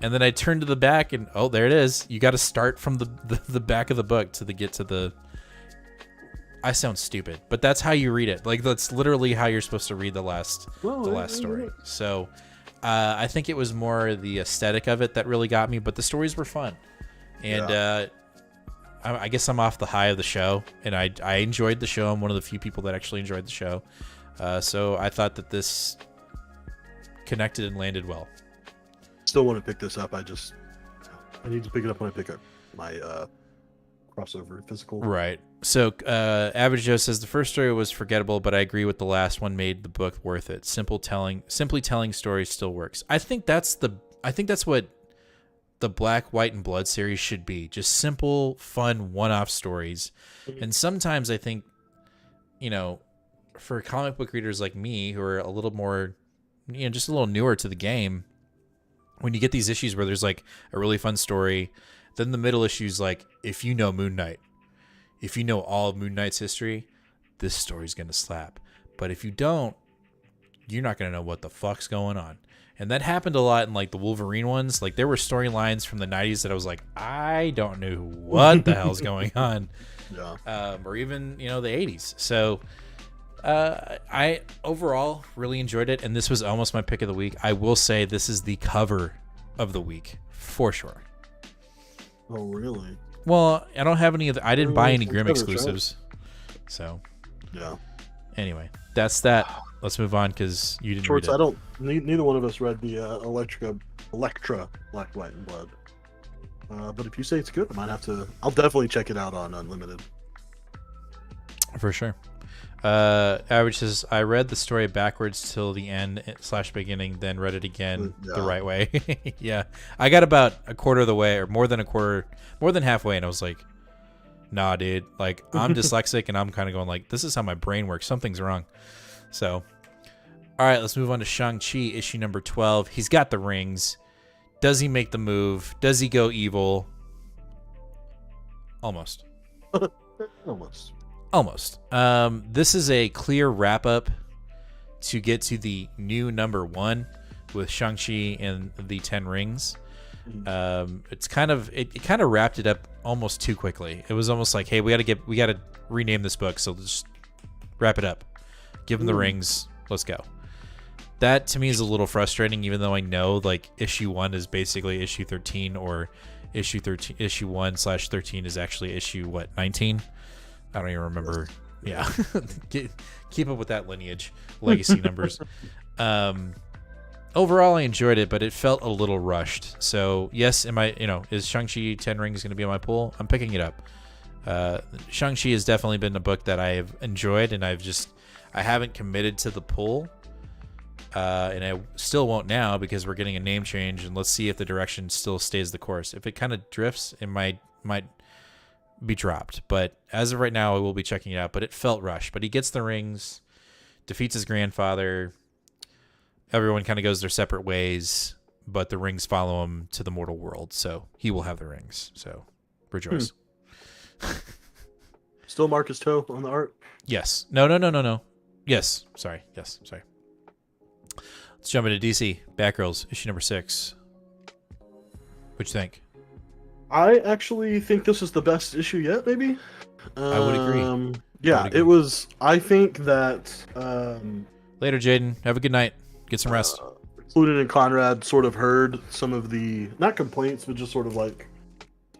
And then I turned to the back, and oh, there it is. You got to start from the back of the book to get to the... I sound stupid, but that's how you read it. Like, that's literally how you're supposed to read the last story. So I think it was more the aesthetic of it that really got me, but the stories were fun. And I guess I'm off the high of the show, and I enjoyed the show. I'm one of the few people that actually enjoyed the show. So I thought that this connected and landed well. Still want to pick this up. I need to pick it up when I pick up my crossover physical. Right. So Average Joe says the first story was forgettable, but I agree with the last one made the book worth it. Simply telling stories still works. I think that's what the Black, White, and Blood series should be. Just simple, fun, one-off stories. And sometimes I think, you know, for comic book readers like me who are a little more, you know, just a little newer to the game, when you get these issues where there's like a really fun story, then the middle issue's like, if you know Moon Knight, if you know all of Moon Knight's history, this story's going to slap. But if you don't, you're not going to know what the fuck's going on. And that happened a lot in like the Wolverine ones. Like there were storylines from the 90s that I was like, I don't know what the hell's going on. Yeah. Or even, you know, the 80s. So I overall really enjoyed it. And this was almost my pick of the week. I will say this is the cover of the week for sure. Oh, really? Well, I don't have any of the, I didn't buy any Grimm exclusives. So, yeah. Anyway, that's that. Let's move on because you didn't Shorts, read it. Neither one of us read the Electra Black, White, and Blood. But if you say it's good, I'll definitely check it out on Unlimited. For sure. Average says, I read the story backwards till the end / beginning, then read it again the right way. Yeah. I got about a quarter of the way, or more than halfway, and I was like, nah, dude. Like, I'm dyslexic, and I'm kind of going like, this is how my brain works. Something's wrong. So, all right, let's move on to Shang-Chi, issue number 12. He's got the rings. Does he make the move? Does he go evil? Almost. Almost. This is a clear wrap-up to get to the new number 1 with Shang-Chi and the 10 rings. It kind of wrapped it up almost too quickly. It was almost like, hey, we got to rename this book, so let's just wrap it up. Give him the rings. Let's go. That to me is a little frustrating, even though I know like issue 1 is basically issue 13, or issue 1/13 is actually issue 19. I don't even remember. Yeah, keep up with that lineage, legacy numbers. Overall, I enjoyed it, but it felt a little rushed. So yes, is Shang-Chi 10 Rings going to be on my pool? I'm picking it up. Shang-Chi has definitely been a book that I have enjoyed, and I haven't committed to the pull. And I still won't now because we're getting a name change, and let's see if the direction still stays the course. If it kind of drifts, it might be dropped. But as of right now, I will be checking it out. But it felt rushed. But he gets the rings, defeats his grandfather. Everyone kind of goes their separate ways, but the rings follow him to the mortal world. So he will have the rings. So rejoice. Still Marcus Toe on the art? Yes. No. Yes. Sorry. Let's jump into DC. Batgirls, issue number 6. What'd you think? I actually think this is the best issue yet, maybe? I would agree. Yeah, it was. I think that... Later, Jaden. Have a good night. Get some rest. Cluden and Conrad sort of heard some of the, not complaints, but just sort of like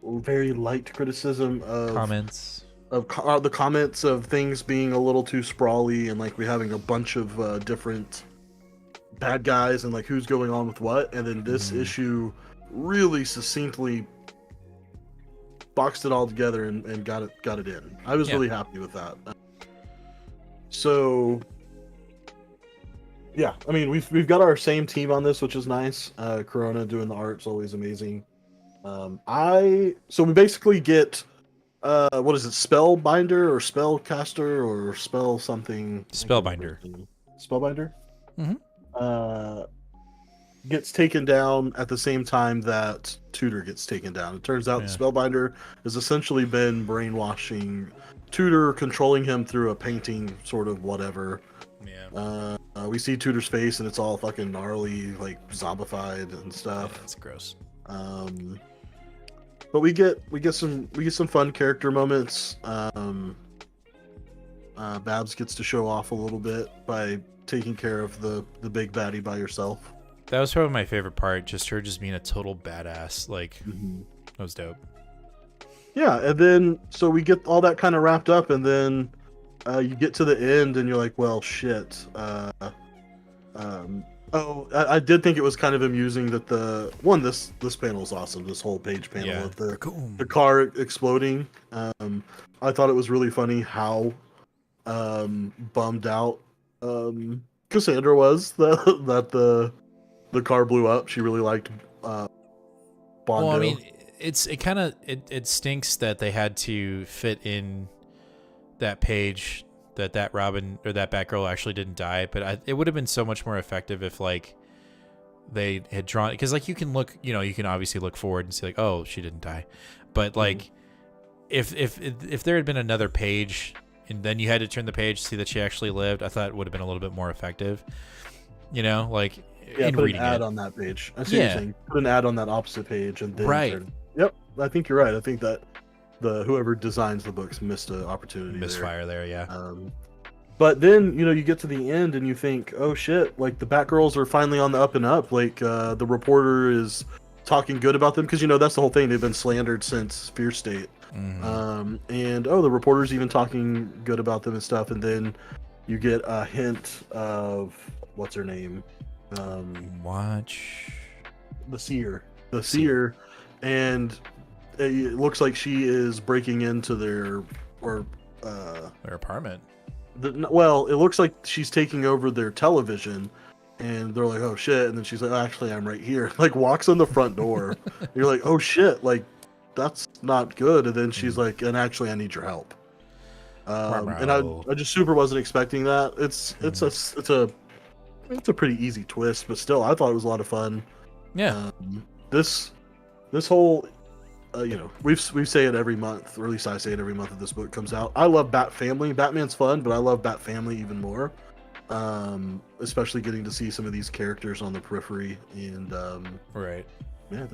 very light criticism of... Comments. Of the comments of things being a little too sprawly, and like we having a bunch of different bad guys and like who's going on with what. And then this issue really succinctly boxed it all together and got it in. I was really happy with that. So yeah, I mean we've got our same team on this, which is nice. Corona doing the art's always amazing. So we basically get what is it, Spellbinder or Spellcaster or Spell something? Spellbinder. Spellbinder? Gets taken down at the same time that Tudor gets taken down. It turns out the Spellbinder has essentially been brainwashing Tudor, controlling him through a painting, sort of whatever. Yeah. We see Tudor's face and it's all fucking gnarly, like zombified and stuff. Yeah, that's gross. But we get some fun character moments. Babs gets to show off a little bit by taking care of the big baddie by herself. That was probably my favorite part, just her just being a total badass. Like, that was dope. Yeah, and then so we get all that kind of wrapped up, and then you get to the end, and you're like, well, shit. I did think it was kind of amusing that this panel is awesome. This whole page panel of the car exploding. I thought it was really funny how bummed out Cassandra was that the car blew up. She really liked Bondo. Well, I mean, it stinks that they had to fit in that page that Robin or that Batgirl actually didn't die, but it would have been so much more effective if like they had drawn, because like you can obviously look forward and see like, oh, she didn't die, but like if there had been another page and then you had to turn the page to see that she actually lived, I thought it would have been a little bit more effective. Like in put reading an ad it on that page. I see what you're saying. Put an ad on that opposite page and then Yep, I think you're right. I think that whoever designs the books missed an opportunity. Misfire there, yeah. But then you get to the end and you think, oh shit, like the Batgirls are finally on the up and up. Like the reporter is talking good about them, because that's the whole thing. They've been slandered since Fear State. And the reporter's even talking good about them and stuff. And then you get a hint of what's her name? Watch the Seer. And it looks like she is breaking into their apartment. Well, it looks like she's taking over their television, and they're like, "Oh shit!" And then she's like, "Actually, I'm right here." Like walks in the front door. You're like, "Oh shit!" Like that's not good. And then she's like, "And actually, I need your help." And I just super wasn't expecting that. It's a pretty easy twist, but still, I thought it was a lot of fun. Yeah. This whole, we say it every month, or at least I say it every month that this book comes out. I love Bat Family. Batman's fun, but I love Bat Family even more. Especially getting to see some of these characters on the periphery, and right. Yeah,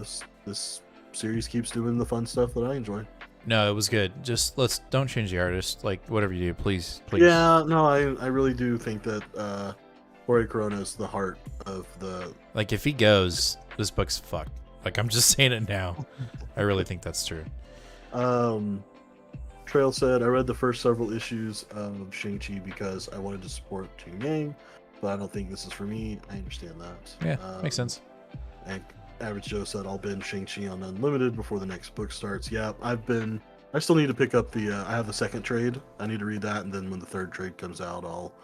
this series keeps doing the fun stuff that I enjoy. No, it was good. Just don't change the artist. Like whatever you do, please. Yeah, no, I really do think that Jorge Corona is the heart of the. Like if he goes, this book's fucked. Like I'm just saying it now. I really think that's true. Trail said, I read the first several issues of Shang-Chi because I wanted to support Team Yang, but I don't think this is for me. I understand that. Yeah, makes sense. And Average Joe said, I'll binge Shang-Chi on Unlimited before the next book starts. Yeah, I still need to pick up I have the second trade. I need to read that, and then when the third trade comes out, I'll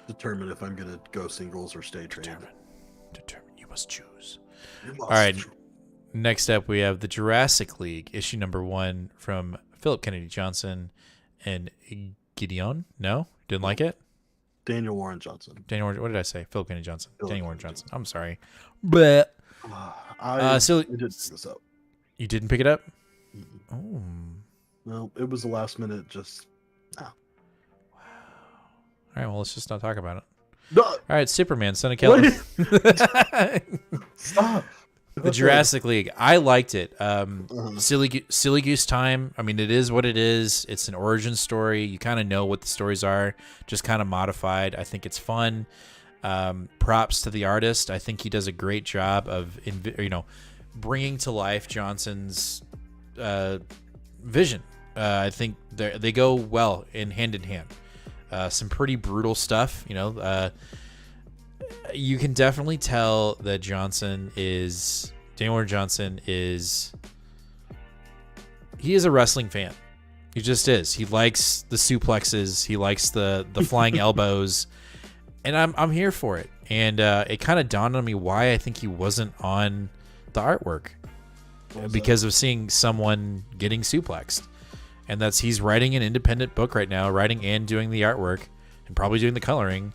determine if I'm going to go singles or stay trade. Determine. You must choose. All right. Next up, we have the Jurassic League, issue number 1 from Philip Kennedy Johnson and Gideon. No? Didn't like it? Daniel Warren Johnson. What did I say? Philip Kennedy Johnson. Daniel Warren Johnson. I'm sorry. But I didn't pick this up. You didn't pick it up? Mm-hmm. Oh. No, it was the last minute. Just Wow. All right. Well, let's just not talk about it. No. All right. Superman, Son of Kelly. Stop. The Jurassic League. I liked it. Silly Goose Time. I mean, it is what it is. It's an origin story. You kind of know what the stories are, just kind of modified. I think it's fun. Props to the artist. I think he does a great job of, bringing to life Johnson's vision. I think they go well hand in hand. Some pretty brutal stuff. You can definitely tell that Daniel Warren Johnson is a wrestling fan. He just is. He likes the suplexes. He likes the flying elbows, and I'm here for it. And it kind of dawned on me why I think he wasn't on the artwork, because of seeing someone getting suplexed. And he's writing an independent book right now, writing and doing the artwork, and probably doing the coloring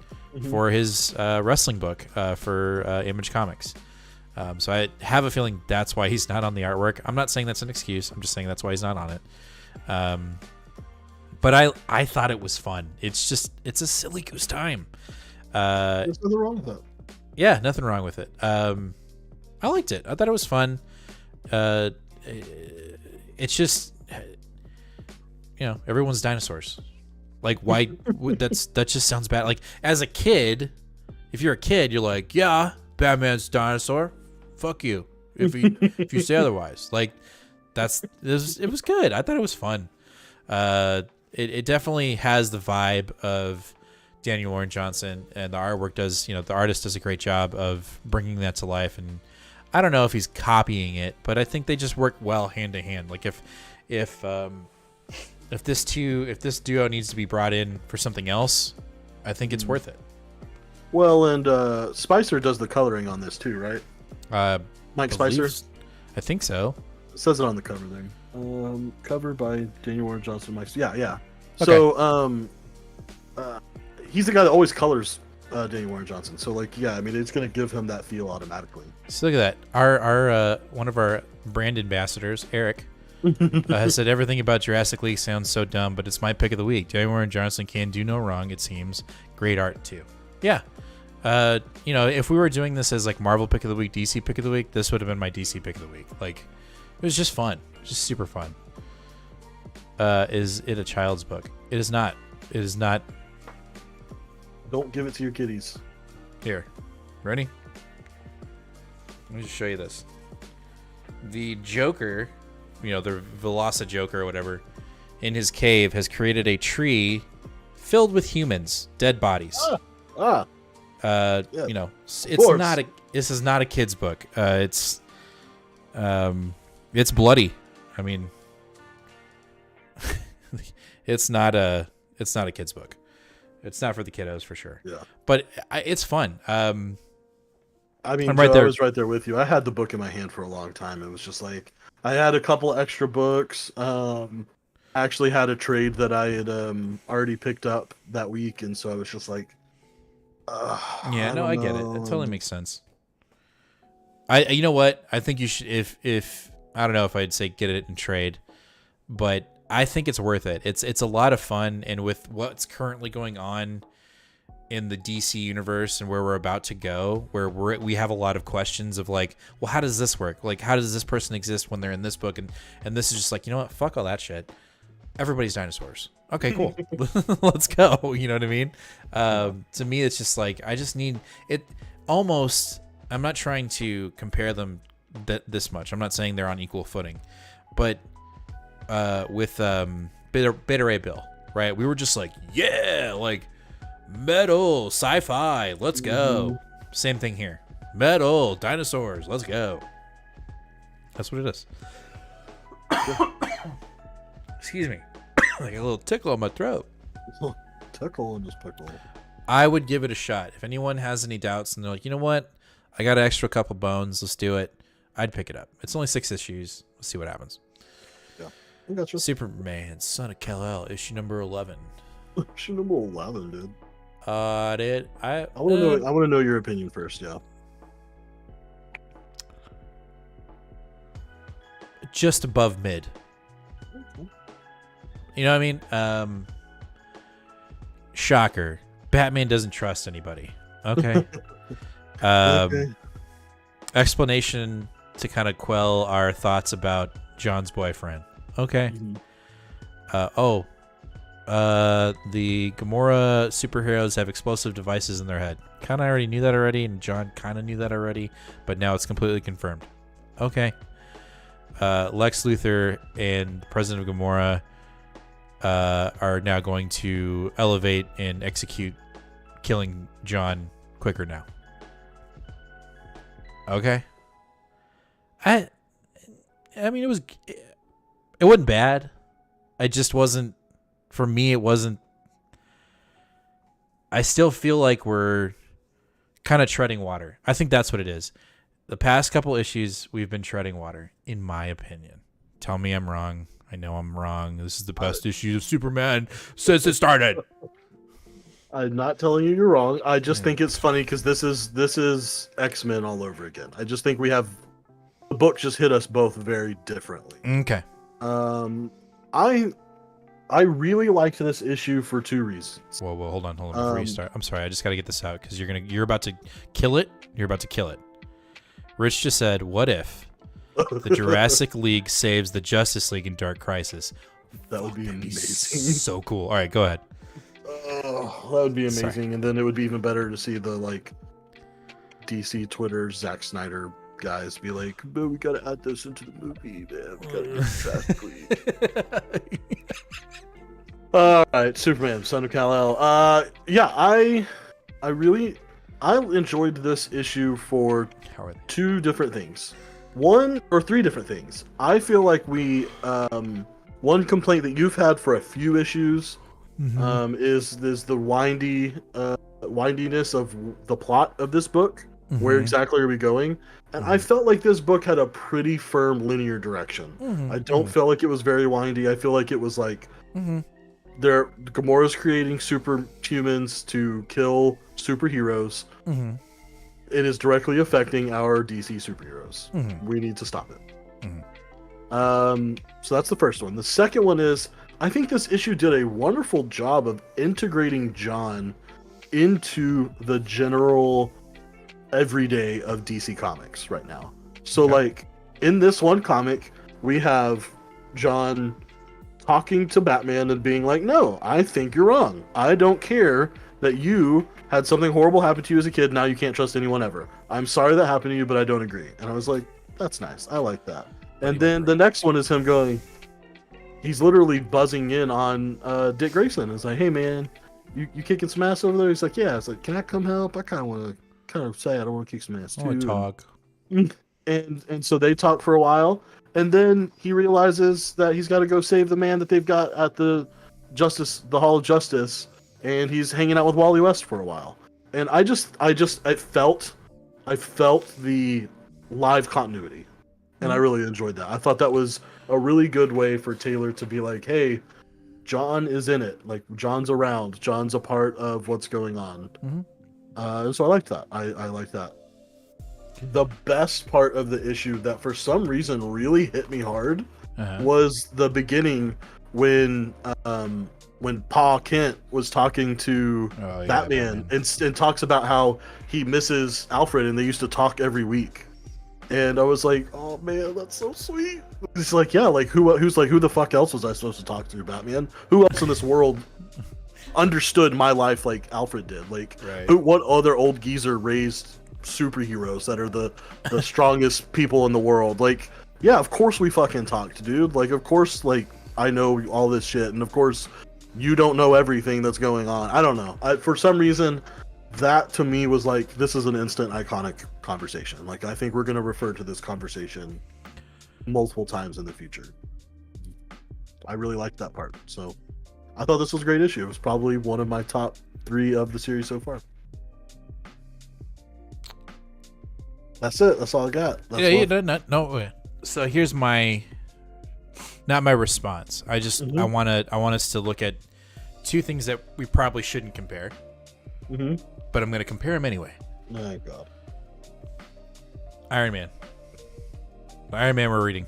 for his wrestling book for Image Comics. So I have a feeling that's why he's not on the artwork. I'm not saying that's an excuse. I'm just saying that's why he's not on it. But I thought it was fun. It's a silly goose time. There's nothing wrong with that. Yeah, nothing wrong with it. I liked it. I thought it was fun. It's just, everyone's dinosaurs. Like, why? that just sounds bad. Like, as a kid, if you're a kid, you're like, yeah, Batman's dinosaur. Fuck you. If you say otherwise, like, it was good. I thought it was fun. It definitely has the vibe of Daniel Warren Johnson, and the artwork does. The artist does a great job of bringing that to life. And I don't know if he's copying it, but I think they just work well hand to hand. Like, if this duo needs to be brought in for something else, I think it's worth it. Well, and Spicer does the coloring on this too, right? Mike Spicer? I think so. It says it on the cover there. Cover by Daniel Warren Johnson. Yeah. Okay. So, he's the guy that always colors Daniel Warren Johnson. So, it's going to give him that feel automatically. So look at that. Our one of our brand ambassadors, Eric, has said everything about Jurassic League sounds so dumb, but it's my pick of the week. Daniel Warren Johnson can do no wrong, it seems. Great art too. Yeah. If we were doing this as like Marvel pick of the week, DC pick of the week, this would have been my DC pick of the week. Like, it was just fun. Just super fun. Is it a child's book? It is not. It is not. Don't give it to your kiddies. Here. Ready? Let me just show you this. The Joker, the Velocijoker or whatever, in his cave has created a tree filled with humans, dead bodies. Yeah. This is not a kid's book. It's bloody. I mean, it's not a kid's book. It's not for the kiddos for sure. Yeah. But it's fun. I mean, I'm Joe, right there. I was right there with you. I had the book in my hand for a long time. It was just like I had a couple extra books. I actually had a trade that I had already picked up that week, and so I was just like, I get it. It totally makes sense. You know what? I think you should. If I don't know if I'd say get it in trade, but I think it's worth it. It's a lot of fun, and with what's currently going on in the DC universe and where we're about to go, where we have a lot of questions of like, well, how does this work? Like, how does this person exist when they're in this book? And this is just like, you know what? Fuck all that shit. Everybody's dinosaurs. Okay, cool. Let's go. You know what I mean? To me, it's just like, I just need it almost. I'm not trying to compare them this much. I'm not saying they're on equal footing, but with Beta Ray Bill, right? We were just like, yeah, like metal, sci-fi, let's go. Same thing here. Metal, dinosaurs, let's go. That's what it is. Excuse me. Like a little tickle on my throat. Tickle and just pickle. I would give it a shot. If anyone has any doubts and they're like, you know what? I got an extra couple bones. Let's do it. I'd pick it up. It's only 6 issues. Let's see what happens. Yeah. I got you. Superman, Son of Kal-El, issue number 11. Issue number 11, dude. I want to know. I want to know your opinion first. Yeah. Just above mid. You know what I mean? Shocker. Batman doesn't trust anybody. Okay. Okay. Explanation to kind of quell our thoughts about John's boyfriend. Okay. The Gamora superheroes have explosive devices in their head. Kind of already knew that already, and John kind of knew that already, but now it's completely confirmed. Okay. Lex Luthor and the President of Gamora are now going to elevate and execute killing John quicker now. Okay. I mean, it wasn't bad. It just wasn't, for me, it wasn't. I still feel like we're kind of treading water. I think that's what it is. The past couple issues, we've been treading water, in my opinion. Tell me I'm wrong. I know I'm wrong. This is the best issue of Superman since it started. I'm not telling you you're wrong. I just think it's funny because this is X-Men all over again. I just think the book just hit us both very differently. Okay. I really liked this issue for 2 reasons. Whoa, hold on before you start. I'm sorry, I just got to get this out because you're about to kill it. You're about to kill it. Rich just said, "What if the Jurassic League saves the Justice League in Dark Crisis?" That would be amazing. So cool. All right, go ahead. That would be amazing, sorry. And then it would be even better to see the DC Twitter Zack Snyder guys be like, "But we gotta add this into the movie, man. We gotta do Jurassic League." All right, Superman, Son of Kal-El. Yeah, I enjoyed this issue for 2 different things. 3 different things. I feel like one complaint that you've had for a few issues is the windiness of the plot of this book. Where exactly are we going? And I felt like this book had a pretty firm linear direction. I don't feel like it was very windy. I feel like it was like Gamora's creating superhumans to kill superheroes. It is directly affecting our DC superheroes. We need to stop it. So that's the first one. The second one is, I think this issue did a wonderful job of integrating John into the general everyday of DC Comics right now. So like in this one comic, we have John talking to Batman and being like, "No, I think you're wrong. I don't care that you had something horrible happen to you as a kid. Now you can't trust anyone ever. I'm sorry that happened to you, but I don't agree." And I was like, that's nice. I like that. And then the next one is him going, he's literally buzzing in on Dick Grayson. It's like, "Hey man, you kicking some ass over there?" He's like, "Yeah." It's like, "Can I come help? I kind of say I don't want to kick some ass too." I want to talk. And so they talk for a while, and then he realizes that he's got to go save the man that they've got at the Hall of Justice, and he's hanging out with Wally West for a while. And I felt the live continuity, and I really enjoyed that. I thought that was a really good way for Taylor to be like, hey, John is in it. Like, John's around. John's a part of what's going on. So I liked that. I liked that. The best part of the issue that for some reason really hit me hard was the beginning when Pa Kent was talking to Batman and talks about how he misses Alfred and they used to talk every week. And I was like, oh man, that's so sweet. It's like, yeah, like who the fuck else was I supposed to talk to, Batman? Who else in this world understood my life like Alfred did? Like, what other old geezer raised superheroes that are the strongest people in the world? Like, yeah, of course we fucking talked, dude. Like, of course, like, I know all this shit, and of course you don't know everything that's going on. I don't know. For some reason, that to me was like, this is an instant iconic conversation. Like, I think we're going to refer to this conversation multiple times in the future. I really liked that part. So I thought this was a great issue. It was probably one of my top 3 of the series so far. That's it. That's all I got. No. So here's not my response. I just I want us to look at 2 things that we probably shouldn't compare. But I'm going to compare them anyway. Oh God. Iron Man we're reading.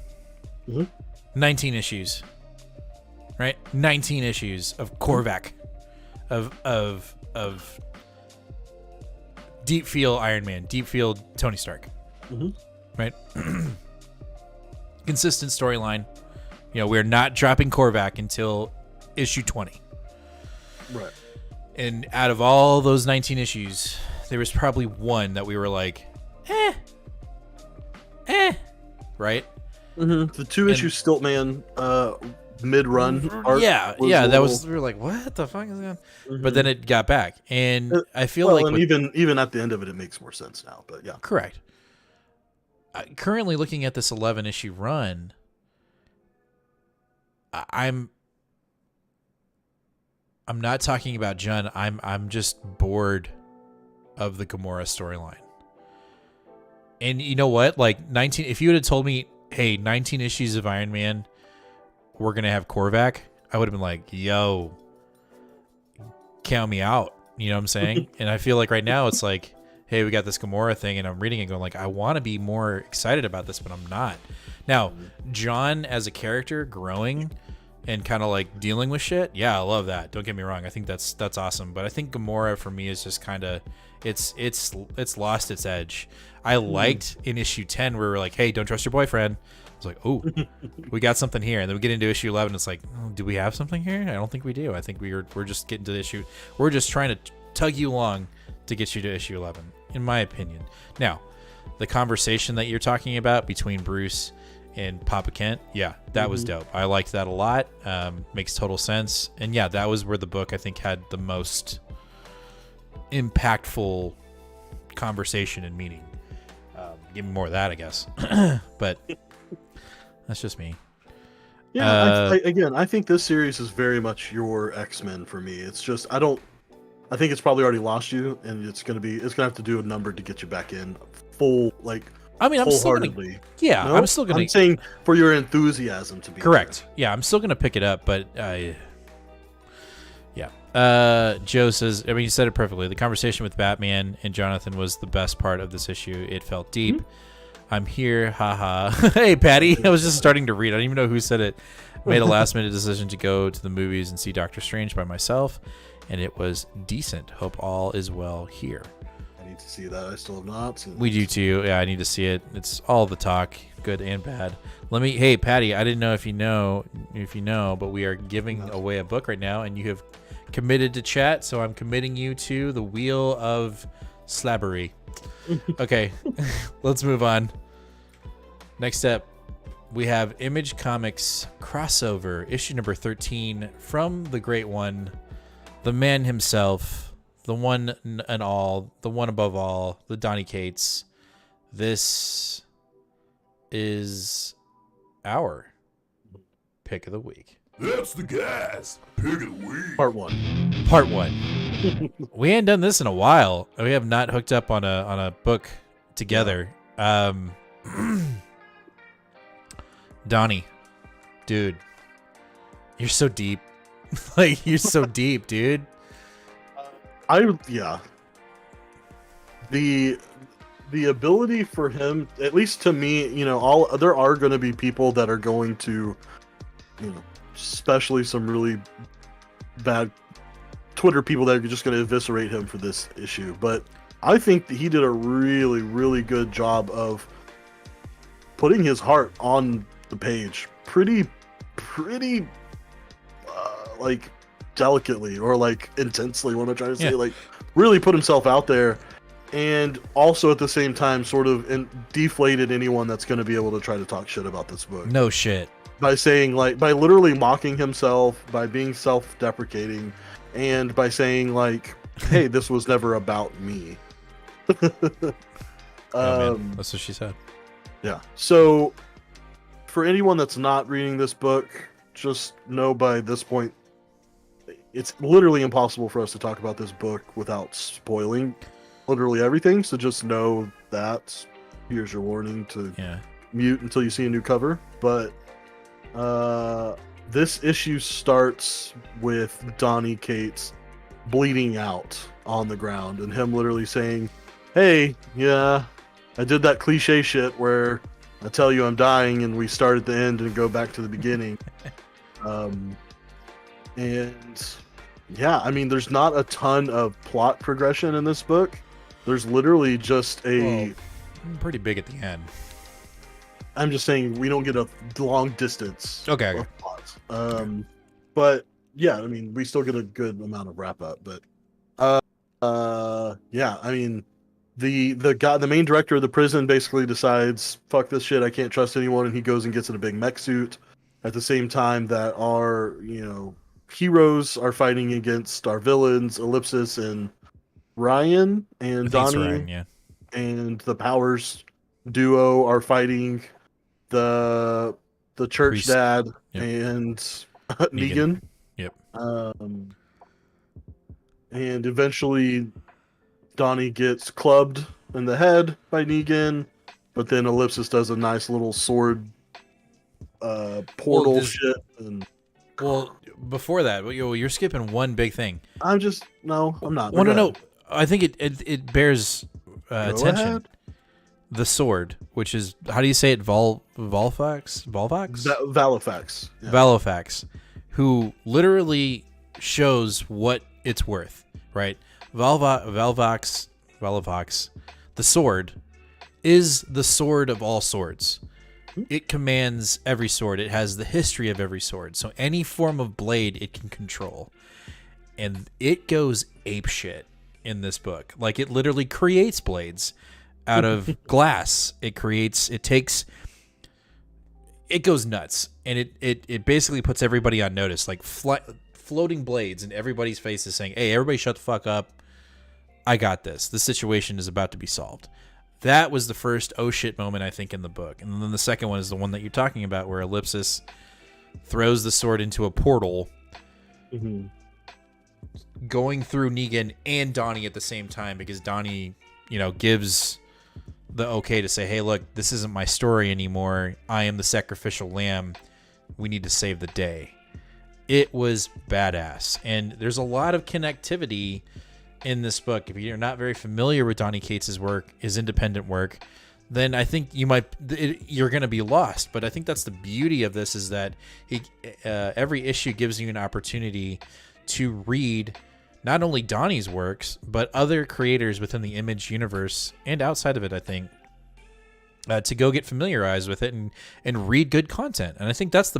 19 issues. Right? 19 issues of Korvac. Of deep feel Iron Man, deep feel Tony Stark. Right? Consistent storyline. You know, we're not dropping Korvac until issue 20. Right. And out of all those 19 issues, there was probably one that we were like, right? The 2 issue Stiltman mid-run arc. That was, we were like, what the fuck is that? But then it got back, and I feel like even at the end of it, it makes more sense now. But yeah, correct. Currently looking at this 11 issue run, I'm not talking about John. I'm just bored of the Gamora storyline. And you know what? Like 19, if you would have told me, hey, 19 issues of Iron Man, we're going to have Korvac, I would have been like, yo, count me out. You know what I'm saying? And I feel like right now it's like, hey, we got this Gamora thing, and I'm reading it going like, I want to be more excited about this, but I'm not. Now, John as a character growing and kind of like dealing with shit, yeah, I love that. Don't get me wrong. I think that's awesome. But I think Gamora for me is just kind of, it's lost its edge. I liked in issue 10 where we're like, hey, don't trust your boyfriend. I was like, oh, we got something here. And then we get into issue 11. It's like, oh, do we have something here? I don't think we do. I think we're just getting to the issue. We're just trying to tug you along to get you to issue 11, in my opinion. Now, the conversation that you're talking about between Bruce and Papa Kent, yeah, that was dope. I liked that a lot. Makes total sense. And yeah, that was where the book, I think, had the most impactful conversation and meaning. Give me more of that, I guess. But that's just me. Yeah, I think this series is very much your X-Men for me. It's just I think it's probably already lost you, and it's gonna have to do a number to get you back in full, like. I mean, I'm still gonna. Yeah, no? I'm still gonna. I'm saying for your enthusiasm to be correct. There. Yeah, I'm still gonna pick it up, but yeah. Joe says, I mean, you said it perfectly. The conversation with Batman and Jonathan was the best part of this issue. It felt deep. I'm here, haha. Hey, Patty. I was just starting to read. I don't even know who said it. Made a last-minute decision to go to the movies and see Doctor Strange by myself, and it was decent. Hope all is well here. I need to see that. I still have not seen it. We do too. Yeah, I need to see it. It's all the talk, good and bad. Hey, Patty, I didn't know if you know, but we are giving away a book right now, and you have committed to chat, so I'm committing you to the Wheel of Slabbery. Okay, let's move on. Next up, we have Image Comics crossover, issue number 13, from the great one, the man himself, the one and all, the one above all, the Donny Cates. This is our pick of the week. That's the gas. Pick of the week. Part 1. Part 1. We ain't done this in a while. We have not hooked up on a book together. Donnie, dude, you're so deep. Like, you're so deep, dude. The ability for him, at least to me, there are going to be people that are going to, especially some really bad Twitter people that are just going to eviscerate him for this issue. But I think that he did a really, really good job of putting his heart on the page pretty like delicately, or like intensely, what am I trying to say? Like, really put himself out there, and also at the same time sort of deflated anyone that's going to be able to try to talk shit about this book. No shit. By saying, like, by literally mocking himself, by being self-deprecating, and by saying, like, hey, this was never about me. Man, that's what she said. Yeah. So for anyone that's not reading this book, just know by this point, it's literally impossible for us to talk about this book without spoiling literally everything. So just know that. Here's your warning to mute until you see a new cover. But this issue starts with Donnie Cates bleeding out on the ground, and him literally saying, hey, yeah, I did that cliche shit where I tell you I'm dying and we start at the end and go back to the beginning. And yeah, I mean, there's not a ton of plot progression in this book. There's literally just pretty big at the end. I'm just saying we don't get a long distance of plot. But yeah, I mean, we still get a good amount of wrap up. But yeah, I mean, the main director of the prison basically decides, fuck this shit, I can't trust anyone, and he goes and gets in a big mech suit. At the same time that our, heroes are fighting against our villains, Ellipsis and Ryan, and Donnie, Ryan, and the Powers duo are fighting the church Priest. dad and Negan. Yep. And eventually Donnie gets clubbed in the head by Negan, but then Ellipsis does a nice little sword portal shit. And well, before that, you're skipping one big thing. I'm not. Well, no. I think it bears attention. Ahead. The sword, which is, how do you say it? Valofax? Valofax. Yeah. Valofax, who literally shows what it's worth, right? Valofax, the sword, is the sword of all swords. It commands every sword. It has the history of every sword. So any form of blade it can control. And it goes apeshit in this book. Like, it literally creates blades out of glass. It goes nuts. And it basically puts everybody on notice. Like, floating blades in everybody's faces saying, hey, everybody shut the fuck up. I got this. This situation is about to be solved. That was the first oh shit moment, I think, in the book. And then the second one is the one that you're talking about, where Ellipsis throws the sword into a portal, going through Negan and Donnie at the same time, because Donnie, gives the okay to say, hey, look, this isn't my story anymore. I am the sacrificial lamb. We need to save the day. It was badass. And there's a lot of connectivity in this book. If you're not very familiar with Donnie Cates' work, his independent work, then I think you're going to be lost. But I think that's the beauty of this, is that every issue gives you an opportunity to read not only Donnie's works, but other creators within the Image universe and outside of it, I think, to go get familiarized with it and read good content. And I think that's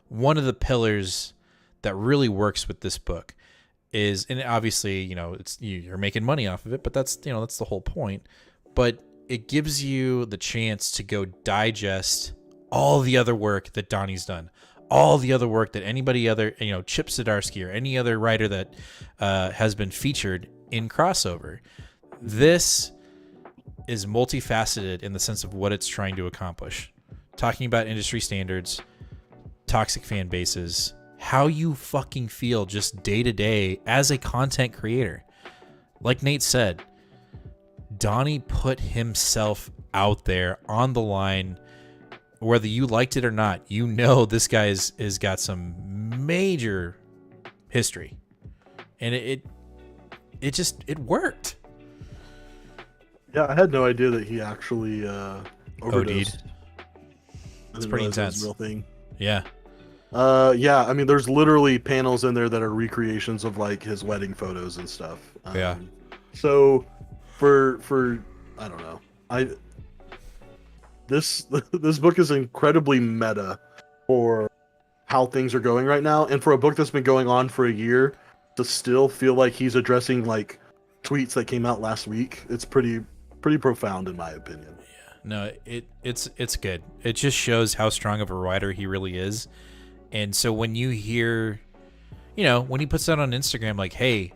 one of the pillars that really works with this book. And obviously, you're making money off of it, but that's the whole point. But it gives you the chance to go digest all the other work that Donnie's done, all the other work that anybody other, Chip Zdarsky or any other writer that has been featured in Crossover. This is multifaceted in the sense of what it's trying to accomplish. Talking about industry standards, toxic fan bases, how you fucking feel just day to day as a content creator. Like Nate said, Donnie put himself out there on the line. Whether you liked it or not, you know this guy is got some major history, and it worked. Yeah, I had no idea that he actually overdosed. It's pretty intense. Real thing. Yeah. Yeah. I mean, there's literally panels in there that are recreations of like his wedding photos and stuff. Yeah. So, for I don't know, this book is incredibly meta for how things are going right now, and for a book that's been going on for a year to still feel like he's addressing like tweets that came out last week. It's pretty profound in my opinion. Yeah. No, it's good. It just shows how strong of a writer he really is. And so when you hear, when he puts that on Instagram, like, hey,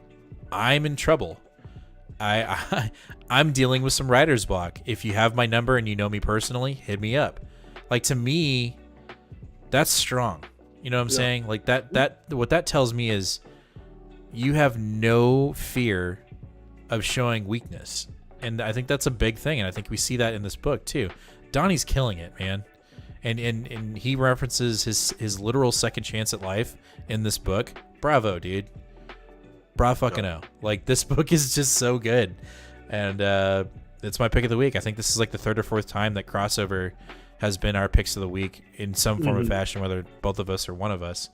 I'm in trouble. I'm dealing with some writer's block. If you have my number and you know me personally, hit me up. Like, to me, that's strong. You know what I'm saying? Like that what that tells me is you have no fear of showing weakness. And I think that's a big thing. And I think we see that in this book too. Donnie's killing it, man. And he references his literal second chance at life in this book. Bravo, dude. Bravo fucking O. Like, this book is just so good. And it's my pick of the week. I think this is like the third or fourth time that Crossover has been our picks of the week in some form of fashion, whether both of us or one of us.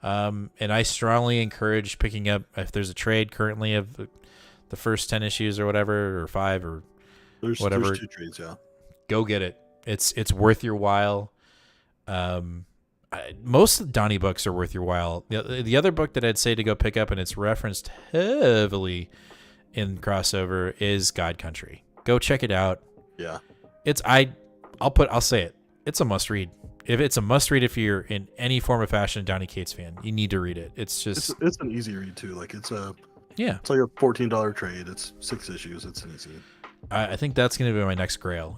And I strongly encourage picking up, if there's a trade currently of the first 10 issues or whatever, or 5 or whatever. There's 2 trades, yeah. Go get it. It's worth your while. Most of the Donnie books are worth your while. The other book that I'd say to go pick up, and it's referenced heavily in Crossover, is God Country. Go check it out. Yeah. I'll say it. It's a must read. If it's a must read, if you're in any form of fashion Donnie Cates fan, you need to read it. It's just it's an easy read too. Like it's like a $14 trade. It's 6 issues. It's an easy. I think that's going to be my next grail.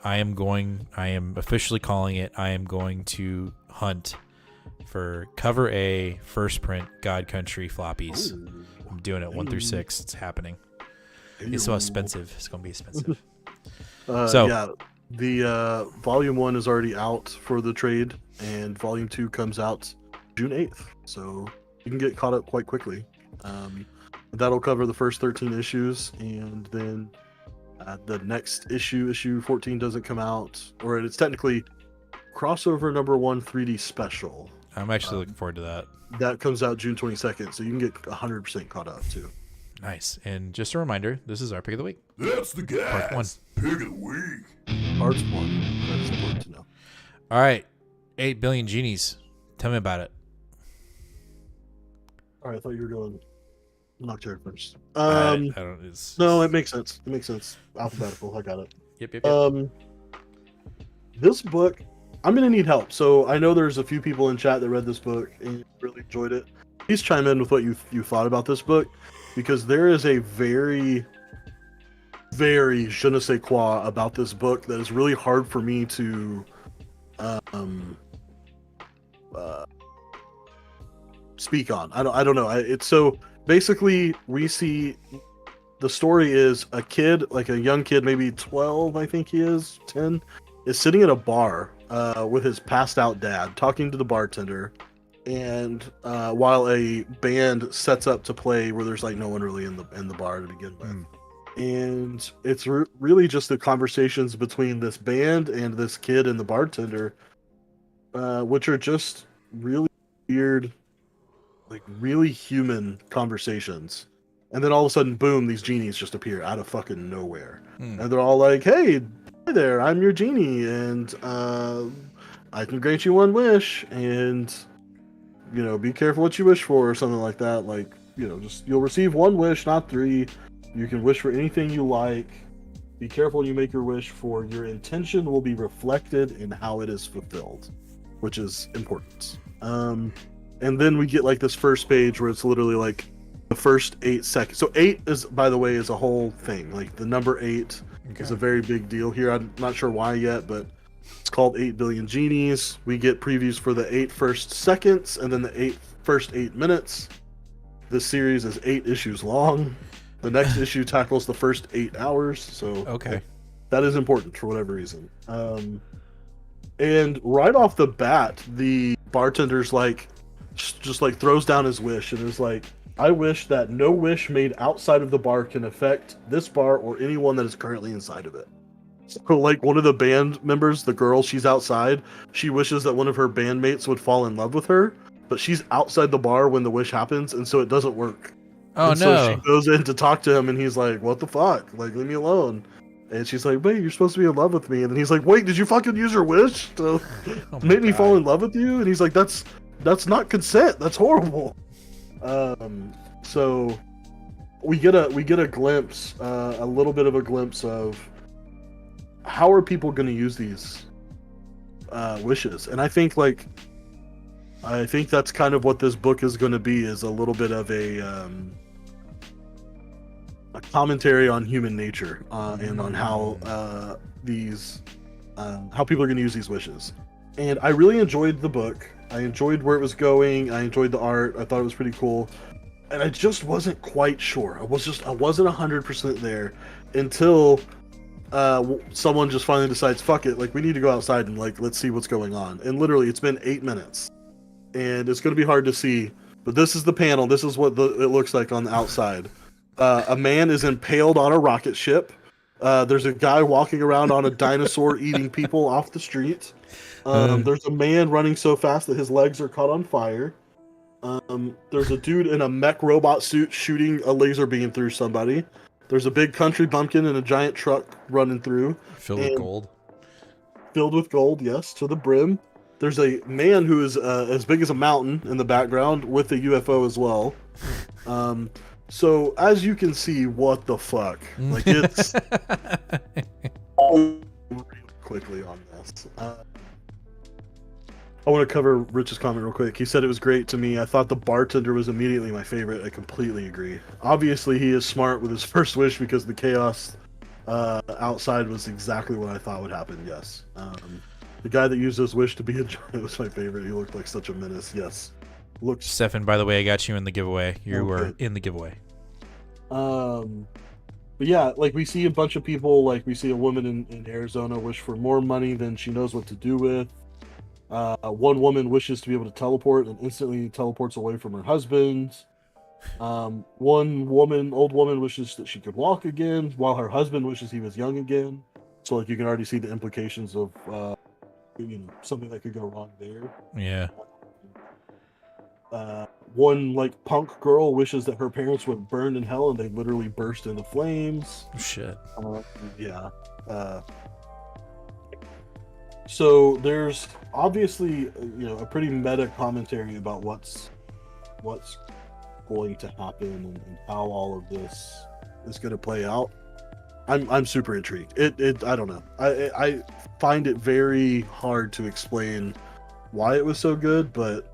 I am officially calling it. I am going to hunt for cover A first print God Country floppies. Ooh. I'm doing it 1 through 6. It's happening. It's so expensive. It's going to be expensive. The volume 1 is already out for the trade, and volume 2 comes out June 8th. So you can get caught up quite quickly. That'll cover the first 13 issues, and then the next issue 14 doesn't come out, or it's technically Crossover number 1 3D special. I'm actually looking forward to that. That comes out June 22nd, so you can get 100% caught up too. Nice. And just a reminder, this is our pick of the week. That's the guy. Part 1. Pick of the week. Part 1. That's important to know. All right. 8 billion genies. Tell me about it. All right, I thought you were going Nocturne first. I don't. No, it makes sense. It makes sense. Alphabetical. I got it. Yep. This book, I'm gonna need help. So I know there's a few people in chat that read this book and really enjoyed it. Please chime in with what you thought about this book, because there is a very, very je ne sais quoi about this book that is really hard for me to speak on. I don't know. It's so basically we see the story is a kid, like a young kid, maybe 12, I think he is 10, is sitting at a bar with his passed out dad, talking to the bartender, and while a band sets up to play where there's like no one really in the bar to begin with. And it's really just the conversations between this band and this kid and the bartender, which are just really weird, like really human conversations. And then all of a sudden, boom, these genies just appear out of fucking nowhere. And they're all like, hey, hi there, I'm your genie, and I can grant you 1 wish, and, you know, be careful what you wish for, or something like that. Like, you know, just, you'll receive 1 wish, not 3. You can wish for anything you like. Be careful when you make your wish, for your intention will be reflected in how it is fulfilled, which is important. And then we get like this first page where it's literally like the first 8 seconds. So 8 is, by the way, is a whole thing. Like the number 8 is a very big deal here. I'm not sure why yet, but It's called 8 Billion Genies. We get previews for the 8 first seconds and then the first 8 minutes. This series is 8 issues long. The next issue tackles the first 8 hours. So okay, that is important for whatever reason. And right off the bat, the bartender's like, just like throws down his wish and is like, I wish that no wish made outside of the bar can affect this bar or anyone that is currently inside of it. So like one of the band members, the girl, she's outside. She wishes that one of her bandmates would fall in love with her, but she's outside the bar when the wish happens, and so it doesn't work. Oh, and no. So she goes in to talk to him, and he's like, what the fuck? Like, leave me alone. And she's like, wait, you're supposed to be in love with me. And then he's like, wait, did you fucking use your wish to make me fall in love with you? And he's like, that's not consent. That's horrible. So we get a glimpse, a little bit of a glimpse of how are people going to use these wishes. And I think that's kind of what this book is going to be, is a little bit of a commentary on human nature and on how how people are going to use these wishes. And I really enjoyed the book. I enjoyed where it was going. I enjoyed the art. I thought it was pretty cool. And I just wasn't quite sure. I wasn't 100% there until someone just finally decides, fuck it, like we need to go outside and like let's see what's going on. And literally it's been 8 minutes. And it's going to be hard to see, but this is the panel. This is what it looks like on the outside. A man is impaled on a rocket ship. There's a guy walking around on a dinosaur eating people off the street. There's a man running so fast that his legs are caught on fire. There's a dude in a mech robot suit shooting a laser beam through somebody. There's a big country bumpkin in a giant truck running through. Filled with gold. Filled with gold, yes, to the brim. There's a man who is as big as a mountain in the background with a UFO as well. So as you can see, what the fuck? Like it's quickly on this. I want to cover Rich's comment real quick. He said it was great to me. I thought the bartender was immediately my favorite. I completely agree. Obviously, he is smart with his first wish because the chaos outside was exactly what I thought would happen. Yes. The guy that used his wish to be a giant was my favorite. He looked like such a menace. Yes. Stefan, by the way, I got you in the giveaway. You were in the giveaway. But yeah, like we see a bunch of people, like we see a woman in Arizona wish for more money than she knows what to do with. One woman wishes to be able to teleport and instantly teleports away from her husband. One old woman wishes that she could walk again, while her husband wishes he was young again. So like you can already see the implications of something that could go wrong there. Yeah. One like punk girl wishes that her parents would burn in hell and they literally burst into flames. Shit. Yeah. So there's obviously a pretty meta commentary about what's going to happen and how all of this is going to play out. I'm super intrigued. I don't know. I find it very hard to explain why it was so good, but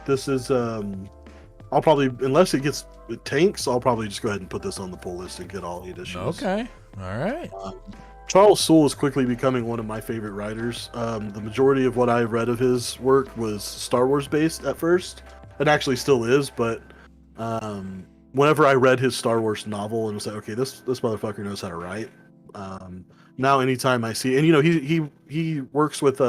this is I'll probably, unless it tanks, I'll probably just go ahead and put this on the pull list and get all 8 issues. Okay. All right. Charles Soule is quickly becoming one of my favorite writers. The majority of what I read of his work was Star Wars based at first, and actually still is, but whenever I read his Star Wars novel and was like, okay, this motherfucker knows how to write. Now anytime I see, and he works with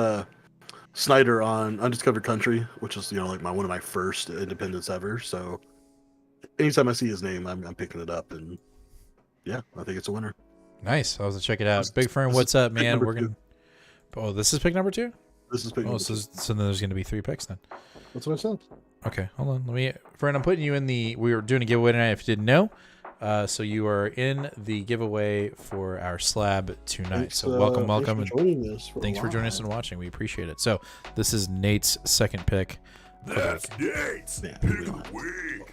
Snyder on Undiscovered Country, which is like one of my first independents ever. So anytime I see his name, I'm picking it up, and yeah, I think it's a winner. Nice. I'll have to check it out. Big Fern, what's up, man? We're gonna. Oh, this is pick number 2. This is pick. Number 2. So then there's gonna be 3 picks then. That's what I said. Okay, hold on. Fern, I'm putting you in the. We were doing a giveaway tonight. If you didn't know, so you are in the giveaway for our slab tonight. Thanks, so welcome, Thanks for joining us. Thanks for joining us and watching. We appreciate it. So this is Nate's second pick. That's Nate's pick of the week.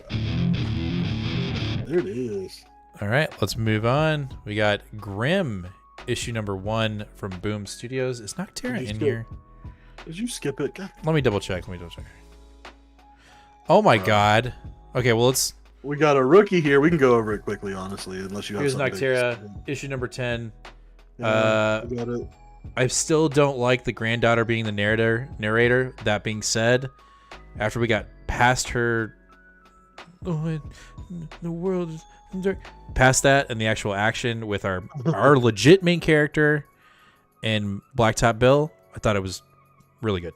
There it is. All right, let's move on. We got Grimm, issue number 1 from Boom Studios. Is Noctera in here? Did you skip it? God. Let me double check. Oh my God. Okay, well let's. We got a rookie here. We can go over it quickly, honestly, unless you have. Here's something Noctera, issue number 10. Yeah, I got it. I still don't like the granddaughter being the narrator. That being said, after we got past her, the world is past that and the actual action with our legit main character and Blacktop Bill, I thought it was really good.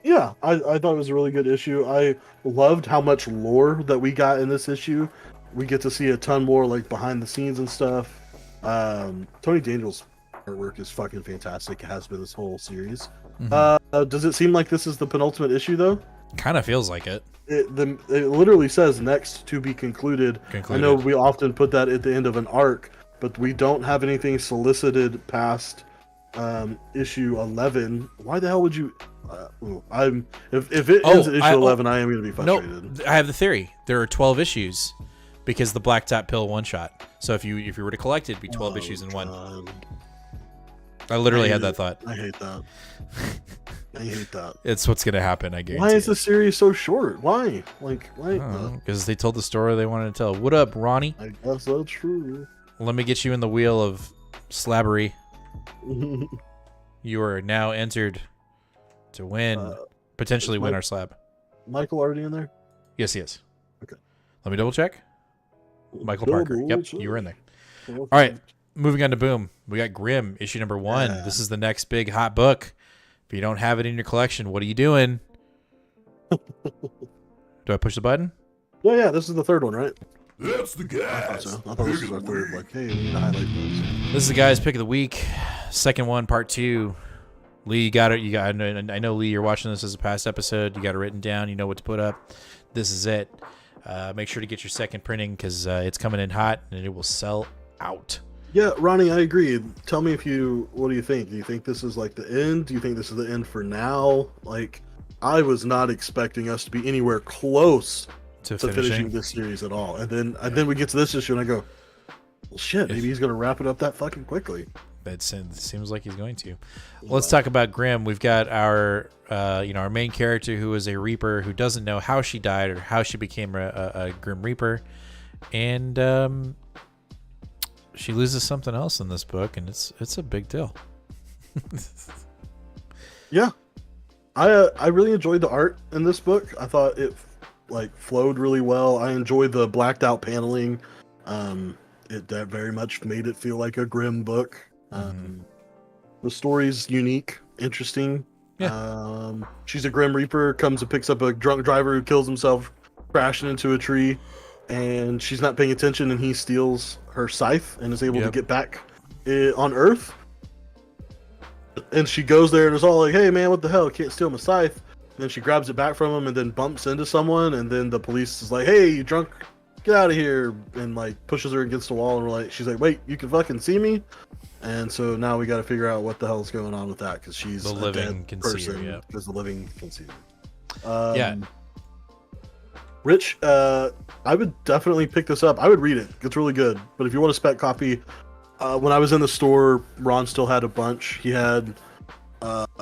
Yeah, I thought it was a really good issue. I loved how much lore that we got in this issue. We get to see a ton more like behind the scenes and stuff. Tony Daniels' artwork is fucking fantastic. It has been this whole series. Does it seem like this is the penultimate issue though? Kind of feels like it. It literally says next to be concluded. I know we often put that at the end of an arc, but we don't have anything solicited past issue 11. Why the hell would you? If it ends at issue 11, I am going to be frustrated. No, I have the theory. There are 12 issues because the Blacktop Pill one shot. So if you were to collect it, it'd be 12 issues in one. I literally had that thought. I hate that. I hate that. It's what's going to happen, I guarantee. Why is the series so short? Why? Why? Because they told the story they wanted to tell. What up, Ronnie? I guess that's true. Let me get you in the wheel of slabbery. You are now entered to win, potentially win our slab. Michael already in there? Yes, he is. Okay. Let me double check. Michael Parker. Yep, you were in there. All right, moving on to Boom. We got Grimm, issue number 1. Yeah. This is the next big hot book. If you don't have it in your collection, what are you doing? Do I push the button? Yeah, this is the third one, right? That's the guy. I thought this was our third. Like, hey, we need to highlight those. This is the guy's pick of the week. Second one, part 2. Lee, you got it. I know, Lee, you're watching this as a past episode. You got it written down. You know what to put up. This is it. Make sure to get your second printing because it's coming in hot and it will sell out. Yeah, Ronnie, I agree. Tell me what do you think? Do you think this is like the end? Do you think this is the end for now? Like, I was not expecting us to be anywhere close to finishing this series at all. And then we get to this issue and I go, well, shit, maybe he's going to wrap it up that fucking quickly. It seems like he's going to. Well, let's talk about Grimm. We've got our our main character who is a Reaper who doesn't know how she died or how she became a Grim Reaper. And she loses something else in this book, and it's a big deal. Yeah, I really enjoyed the art in this book. I thought it flowed really well. I enjoyed the blacked out paneling. That very much made it feel like a grim book. The story's unique, interesting. Yeah. She's a Grim Reaper, comes and picks up a drunk driver who kills himself crashing into a tree, and she's not paying attention, and he steals her scythe and is able to get back on Earth. And she goes there and is all like, hey man, what the hell, can't steal my scythe. And then she grabs it back from him and then bumps into someone, and then the police is like, hey, you drunk, get out of here, and pushes her against the wall, and she's like, wait, you can fucking see me? And so now we got to figure out what the hell's going on with that, because she's the living can see her, because the living can see her. Rich, I would definitely pick this up. I would read it. It's really good. But if you want a spec copy, when I was in the store, Ron still had a bunch. He had,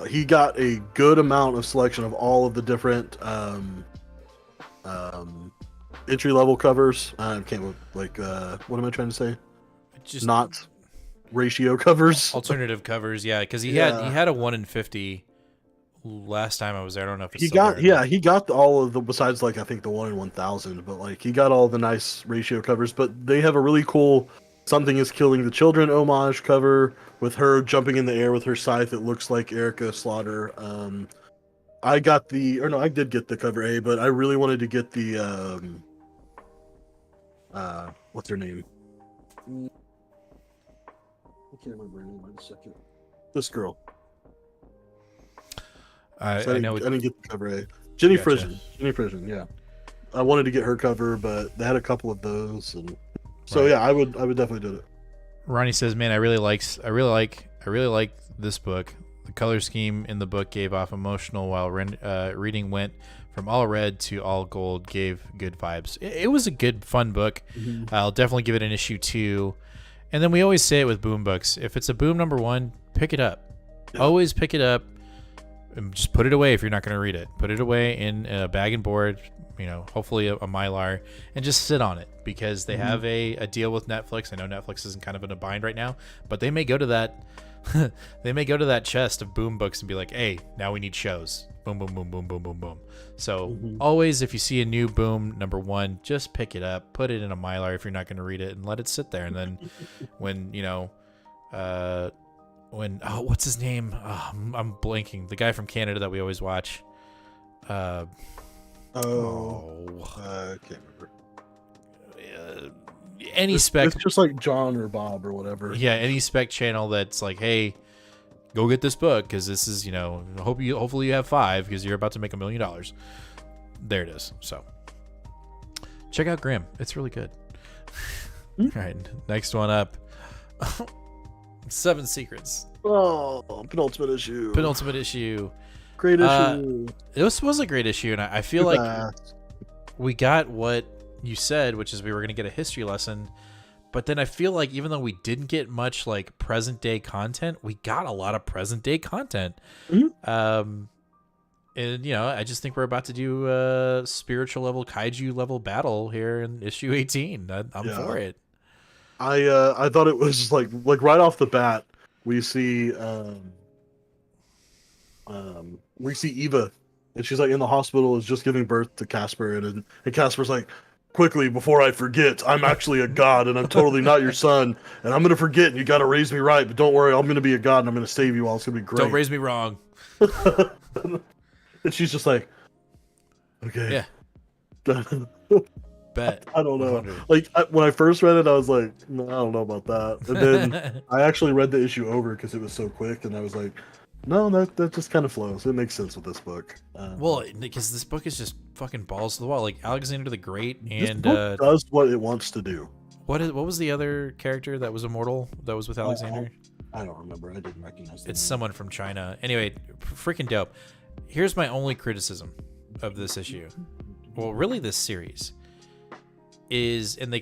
he got a good amount of selection of all of the different entry level covers. I can't what am I trying to say? Just not ratio covers. Alternative covers, yeah, because he had a 1 in 50 last time I was there. I don't know if it's he got all of the, besides I think the 1 in 1,000, but he got all the nice ratio covers. But they have a really cool Something is Killing the Children homage cover with her jumping in the air with her scythe. It looks like Erica Slaughter. I did get the cover A, but I really wanted to get the what's her name? I can't remember her name. Wait a second. This girl. I didn't get the cover A. Jenny Frison. Jenny Frison, yeah. I wanted to get her cover, but they had a couple of those, and so yeah, I would definitely do it. Ronnie says, "Man, I really like this book. The color scheme in the book gave off emotional, while reading went from all red to all gold. Gave good vibes. It was a good, fun book. Mm-hmm. I'll definitely give it an issue 2. And then we always say it with Boom books: if it's a Boom number 1, pick it up. Yeah. Always pick it up. And just put it away if you're not going to read it. Put it away in a bag and board, hopefully a Mylar, and just sit on it, because they have a deal with Netflix. I know Netflix isn't kind of in a bind right now, but they may go to that they may go to that chest of Boom books and be like, hey, now we need shows. Boom, boom, boom, boom, boom, boom, boom. So always, if you see a new Boom #1, just pick it up, put it in a Mylar if you're not going to read it, and let it sit there. And then when, what's his name? Oh, I'm blanking. The guy from Canada that we always watch. I can't remember. Any spec. It's just like John or Bob or whatever. Yeah, any spec channel that's like, hey, go get this book because this is, hopefully you have 5 because you're about to make $1 million. There it is. So check out Grimm. It's really good. All right, next one up. 7 Secrets. Oh, penultimate issue. Great issue. This was a great issue, and I feel like we got what you said, which is we were going to get a history lesson. But then I feel like even though we didn't get much like present day content, we got a lot of present day content. And I just think we're about to do a spiritual level kaiju level battle here in issue 18. I'm for it. I thought it was like right off the bat we see Eva, and she's like in the hospital, is just giving birth to Casper, and Casper's like, quickly, before I forget, I'm actually a god, and I'm totally not your son, and I'm gonna forget, and you gotta raise me right, but don't worry, I'm gonna be a god, and I'm gonna save you all. It's gonna be great. Don't raise me wrong. And she's just like, okay. Yeah. Bet. I don't know. 100. Like, when I first read it, I was like, no, I don't know about that. And then I actually read the issue over because it was so quick, and I was like, no, that just kind of flows. It makes sense with this book. Well, because this book is just fucking balls to the wall. Like Alexander the Great, and this book does what it wants to do. What was the other character that was immortal that was with Alexander? I don't remember. I didn't recognize It's someone from China. Anyway, freaking dope. Here's my only criticism of this issue. Well, really this series is, and they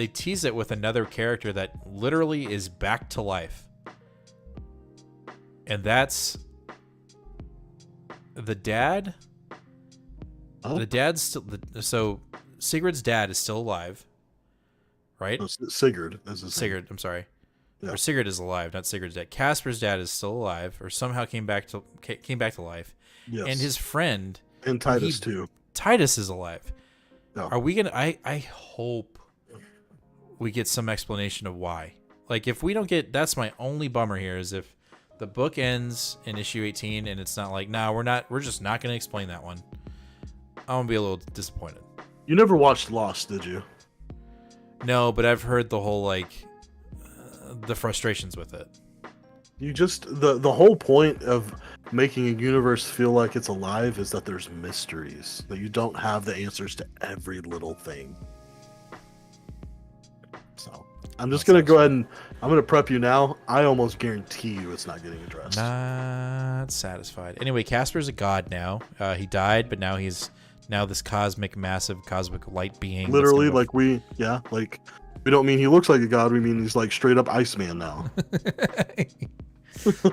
tease it with another character that literally is back to life. And that's the dad. Oh. The dad's still so Sigurd's dad is still alive, right? No, Sigurd is his Sigurd. name. I'm sorry. Yeah. Or Sigurd is alive, not Sigurd's dad. Casper's dad is still alive, or somehow came back to life. Yes. And his friend and Titus too. Titus is alive. No. Are we gonna? I hope we get some explanation of why. Like, if we don't get, that's my only bummer here, is if the book ends in issue 18 and it's not like, nah, we're just not going to explain that one. I'm going to be a little disappointed. You never watched Lost, did you? No, but I've heard the whole, like, the frustrations with it. You just, the whole point of making a universe feel like it's alive is that there's mysteries, that you don't have the answers to every little thing. So I'm just going to go ahead and I'm going to prep you now. I almost guarantee you it's not getting addressed. Not satisfied. Anyway, Casper's a god now. He died, but now he's this massive cosmic light being. Literally, we don't mean he looks like a god. We mean he's like straight up Iceman now.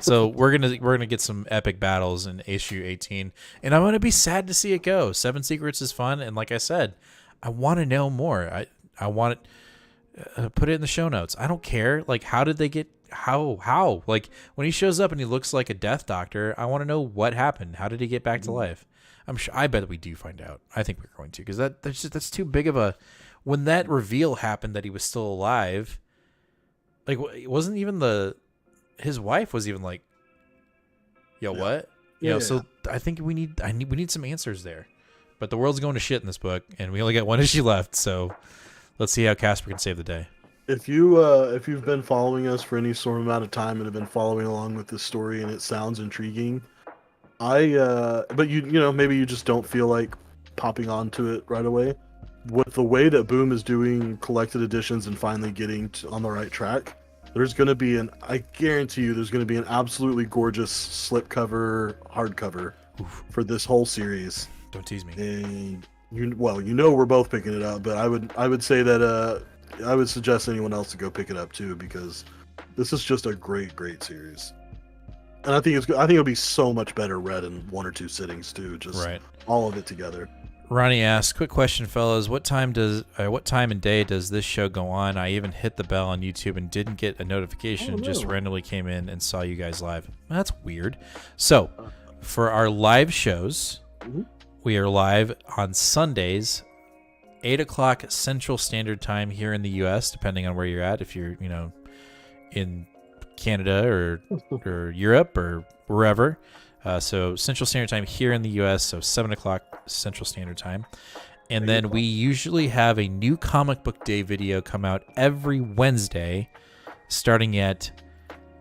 So we're gonna get some epic battles in issue 18, and I'm gonna be sad to see it go. 7 Secrets is fun, and like I said, I want to know more. I want it. Put it in the show notes. I don't care. Like, how did they get? How? Like, when he shows up and he looks like a death doctor, I want to know what happened. How did he get back to life? I bet we do find out. I think we're going to, because that's too big of a. When that reveal happened that he was still alive, like, it wasn't even his wife was even like, yo, yeah. What? Yeah. So I think we need some answers there. But the world's going to shit in this book, and we only got 1 issue left, so. Let's see how Casper can save the day. If you've been following us for any sort of amount of time and have been following along with this story and it sounds intriguing, but maybe you just don't feel like popping onto it right away. With the way that Boom is doing collected editions and finally getting on the right track, there's going to be I guarantee you there's going to be an absolutely gorgeous slipcover hardcover for this whole series. Don't tease me. And we're both picking it up, but I would say that I would suggest anyone else to go pick it up too, because this is just a great series, and I think it'll be so much better read in 1 or 2 sittings too, just all of it together. Ronnie asks, quick question, fellas. What time and day does this show go on? I even hit the bell on YouTube and didn't get a notification. Just randomly came in and saw you guys live. That's weird. So, for our live shows, we are live on Sundays, 8 o'clock Central Standard Time here in the U.S., depending on where you're at. If you're, in Canada or Europe or wherever. So Central Standard Time here in the U.S., so 7 o'clock Central Standard Time. And then we usually have a new comic book day video come out every Wednesday starting at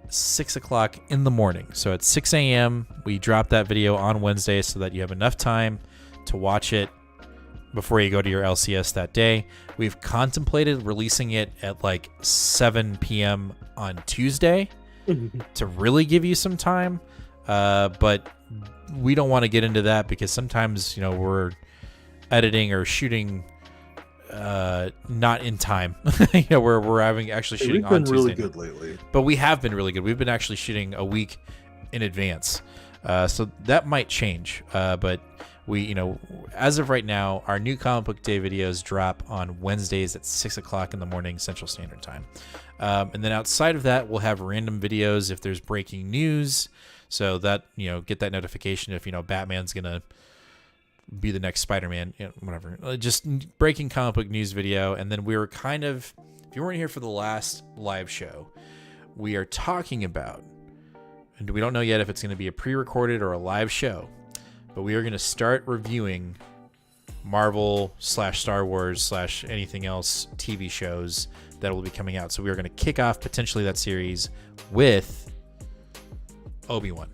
6 o'clock in the morning. So at 6 a.m., we drop that video on Wednesday so that you have enough time to watch it before you go to your LCS that day. We've contemplated releasing it at like 7 p.m. on Tuesday to really give you some time. But we don't want to get into that because sometimes, we're editing or shooting not in time. We're actually shooting on Tuesday. We've been really good lately. But we have been really good. We've been actually shooting a week in advance. So that might change. But we, as of right now, our new comic book day videos drop on Wednesdays at 6 o'clock in the morning Central Standard Time. And then outside of that, we'll have random videos if there's breaking news. So that, get that notification if, Batman's going to be the next Spider-Man, whatever. Just breaking comic book news video. And then we were if you weren't here for the last live show, we are talking about, and we don't know yet if it's going to be a pre-recorded or a live show, but we are going to start reviewing Marvel / Star Wars / anything else TV shows that will be coming out. So we are going to kick off potentially that series with Obi-Wan.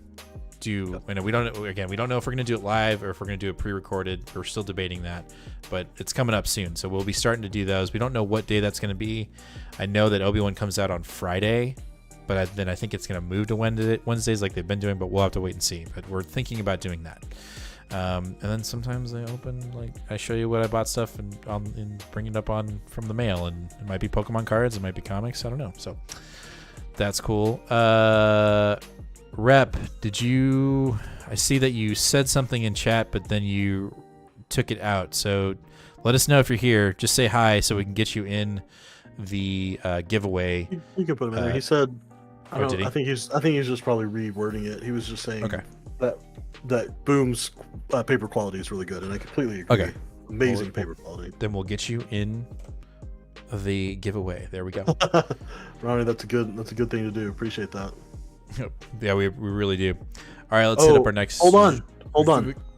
We don't know if we're going to do it live or if we're going to do it pre-recorded. We're still debating that, but it's coming up soon. So we'll be starting to do those. We don't know what day that's going to be. I know that Obi-Wan comes out on Friday, but then I think it's going to move to Wednesdays like they've been doing, but we'll have to wait and see. But we're thinking about doing that. And then sometimes I I show you what I bought stuff and bring it up from the mail, and it might be Pokemon cards, it might be comics, I don't know. So that's cool. Rep, I see that you said something in chat, but then you took it out. So let us know if you're here. Just say hi so we can get you in the giveaway. You can put him in there. He said, I think he's just probably rewording it. He was just saying that Boom's paper quality is really good, and I completely agree. Okay. Amazing paper quality. Then we'll get you in the giveaway. There we go. Ronnie, that's a good thing to do. Appreciate that. Yeah, we really do. All right, let's hit up our next. Hold on.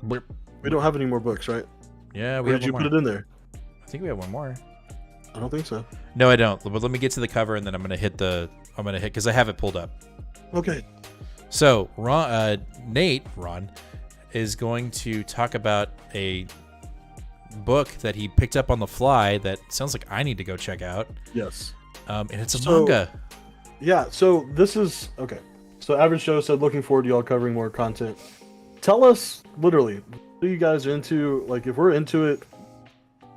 We don't have any more books, right? Yeah, we have. Did you put it in there? I think we have one more. I don't think so. No, I don't. But let me get to the cover, and then I'm gonna hit because I have it pulled up. Okay. So Ron is going to talk about a book that he picked up on the fly that sounds like I need to go check out. Yes. And it's a manga. Yeah. So this is okay. So Average Joe said, looking forward to y'all covering more content. Tell us, literally, what you guys are into. Like, if we're into it,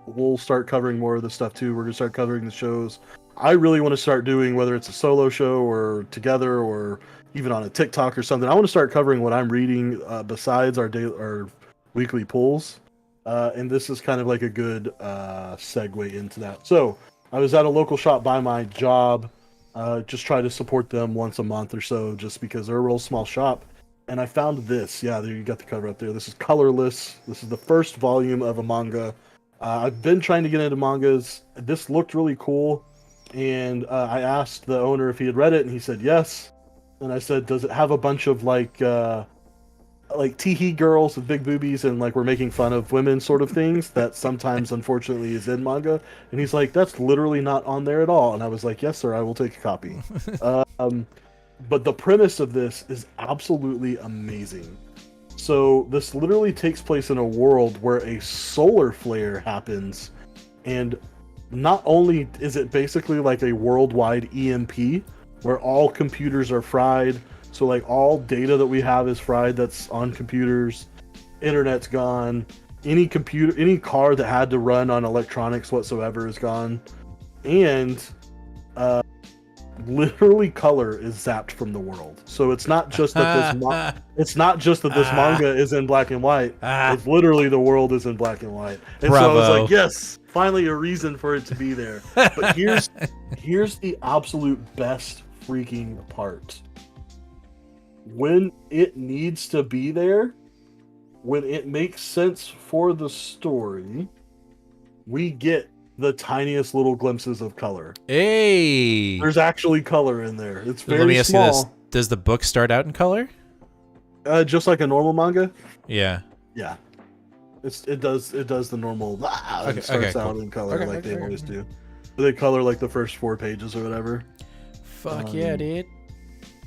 we'll start covering more of this stuff too. We're going to start covering the shows. I really want to start doing, whether it's a solo show or together or even on a TikTok or something. I want to start covering what I'm reading besides our weekly pulls. And this is kind of like a good segue into that. So I was at a local shop by my job. Just try to support them once a month or so, just because they're a real small shop. And I found this. Yeah, there you got the cover up there. This is colorless. This is the first volume of a manga. I've been trying to get into mangas. This looked really cool. And I asked the owner if he had read it, and he said yes. And I said, does it have a bunch of like teehee girls with big boobies and like we're making fun of women sort of things that sometimes unfortunately is in manga? And he's like, that's literally not on there at all. And I was like, yes sir, I will take a copy. But the premise of this is absolutely amazing. So this literally takes place in a world where a solar flare happens, and not only is it basically like a worldwide EMP where all computers are fried. So like all data that we have is fried that's on computers, internet's gone, any car that had to run on electronics whatsoever is gone. And literally color is zapped from the world. So it's not just that this manga is in black and white. It's literally the world is in black and white. And Bravo. so I was like, yes, finally a reason for it to be there. But here's the absolute best freaking part. When it needs to be there, when it makes sense for the story, we get the tiniest little glimpses of color. Hey, there's actually color in there. It's very small. Let me ask you this: does the book start out in color? Just like a normal manga. Yeah. Yeah. It does the normal. It starts out in color like they always do. They color like the first 4 pages or whatever. Fuck yeah, dude.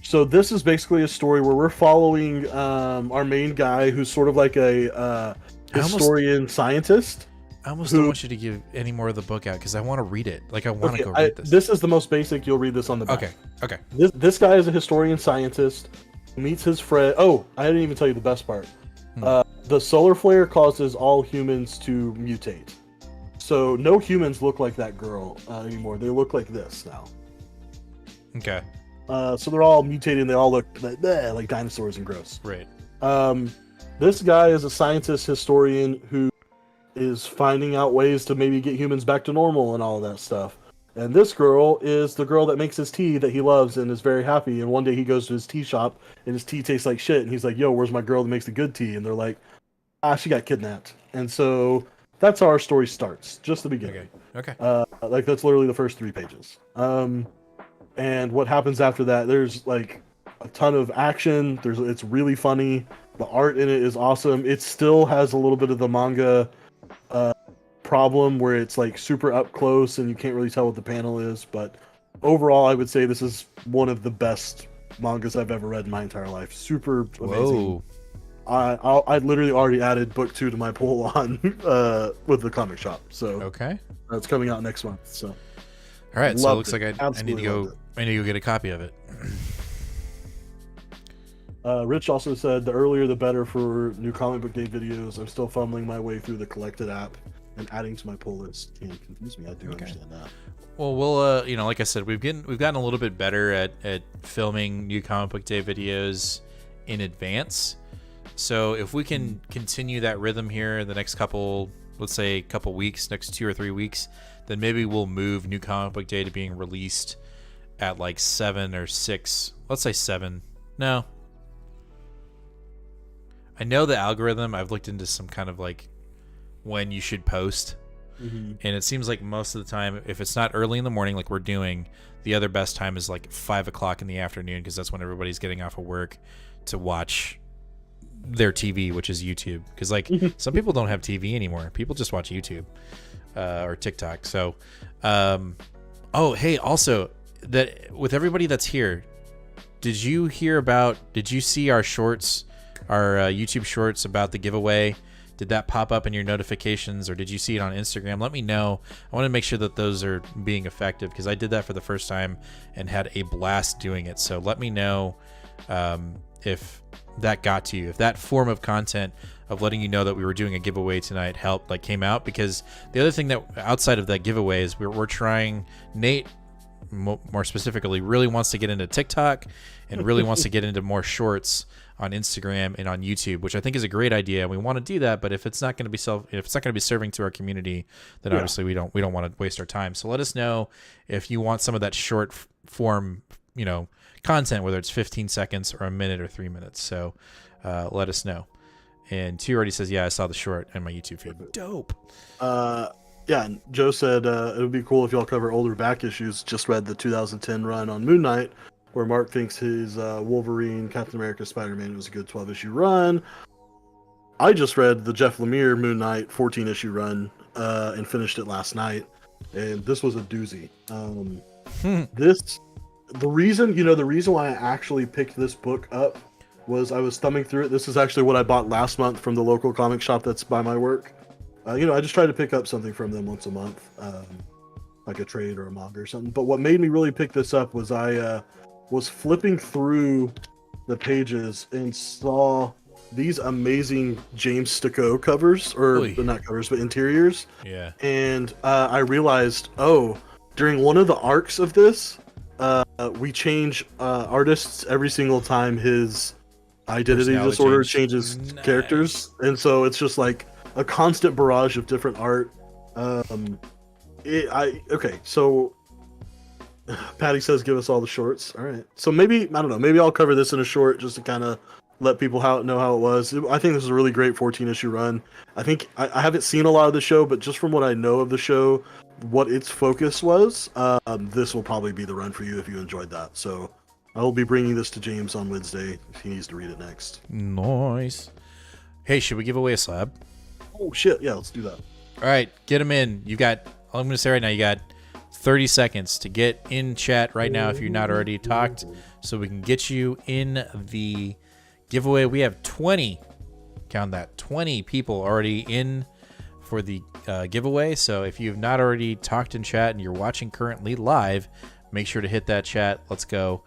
So this is basically a story where we're following our main guy, who's sort of like a historian scientist. I almost don't want you to give any more of the book out because I want to read it. Like I want to go read this. This is the most basic. You'll read this on the back. Okay. This guy is a historian scientist. Meets his friend. Oh, I didn't even tell you the best part. The solar flare causes all humans to mutate. So no humans look like that girl anymore. They look like this now. Okay. So they're all mutated and they all look like dinosaurs and gross. Right. This guy is a scientist historian who is finding out ways to maybe get humans back to normal and all of that stuff. And this girl is the girl that makes his tea that he loves and is very happy. And one day he goes to his tea shop and his tea tastes like shit. And he's like, yo, where's my girl that makes the good tea? And they're like, she got kidnapped. And so that's how our story starts. Just the beginning. Okay. Like that's literally the first 3 pages. And what happens after that, there's like a ton of action. It's really funny. The art in it is awesome. It still has a little bit of the manga problem where it's like super up close and you can't really tell what the panel is, but overall I would say this is one of the best mangas I've ever read in my entire life. Super amazing. Whoa. I literally already added book 2 to my pull on with the comic shop, so okay, it's coming out next month. So all right, so it looks like I need to go get a copy of it. Rich also said the earlier the better for new comic book day videos. I'm still fumbling my way through the collected app and adding to my pull list can confuse me. I do understand that. Well, we'll like I said, we've gotten a little bit better at filming new comic book day videos in advance. So if we can continue that rhythm here the next couple weeks, next 2 or 3 weeks, then maybe we'll move new comic book day to being released at like 7 or 6. Let's say 7. No. I know the algorithm. I've looked into some kind of like when you should post. And it seems like most of the time, if it's not early in the morning like we're doing, the other best time is like 5 o'clock in the afternoon because that's when everybody's getting off of work to watch their TV, which is YouTube. Because like some people don't have TV anymore. People just watch YouTube or TikTok. So, hey, also that with everybody that's here, did you see our shorts, our YouTube shorts about the giveaway? Did that pop up in your notifications or did you see it on Instagram? Let me know. I want to make sure that those are being effective because I did that for the first time and had a blast doing it. So let me know if that got to you, if that form of content of letting you know that we were doing a giveaway tonight came out. Because the other thing that outside of that giveaway is we're trying, Nate more specifically really wants to get into TikTok and really wants to get into more shorts on Instagram and on YouTube, which I think is a great idea. We want to do that, but if it's not going to be serving to our community, then obviously we don't want to waste our time. So let us know if you want some of that short form, content, whether it's 15 seconds or a minute or 3 minutes. So let us know. And T already says, yeah, I saw the short in my YouTube feed. Dope. Yeah, and Joe said it would be cool if y'all cover older back issues. Just read the 2010 run on Moon Knight, where Mark thinks his Wolverine, Captain America, Spider-Man was a good 12-issue run. I just read the Jeff Lemire Moon Knight 14-issue run and finished it last night, and this was a doozy. The reason why I actually picked this book up was I was thumbing through it. This is actually what I bought last month from the local comic shop that's by my work. I just try to pick up something from them once a month, like a trade or a manga or something. But what made me really pick this up was I was flipping through the pages and saw these amazing James Sticco covers, or not covers, but interiors. Yeah. And I realized, during one of the arcs of this, we change artists every single time his identity Personality disorder change. changes Nice. characters, and so it's just like a constant barrage of different art. Okay, so Patty says give us all the shorts. All right, so maybe I don't know. Maybe I'll cover this in a short just to kind of let people know how it was. I think this is a really great 14-issue run. I think I haven't seen a lot of the show, but just from what I know of the show, what its focus was, this will probably be the run for you if you enjoyed that. So I will be bringing this to James on Wednesday if he needs to read it next. Nice. Hey, should we give away a slab? Oh shit, yeah, let's do that. All right, get them in. You got, all I'm going to say right now, you got 30 seconds to get in chat right now if you're not already talked, so we can get you in the giveaway. We have 20, count that, 20 people already in for the giveaway. So if you've not already talked in chat and you're watching currently live, make sure to hit that chat. Let's go.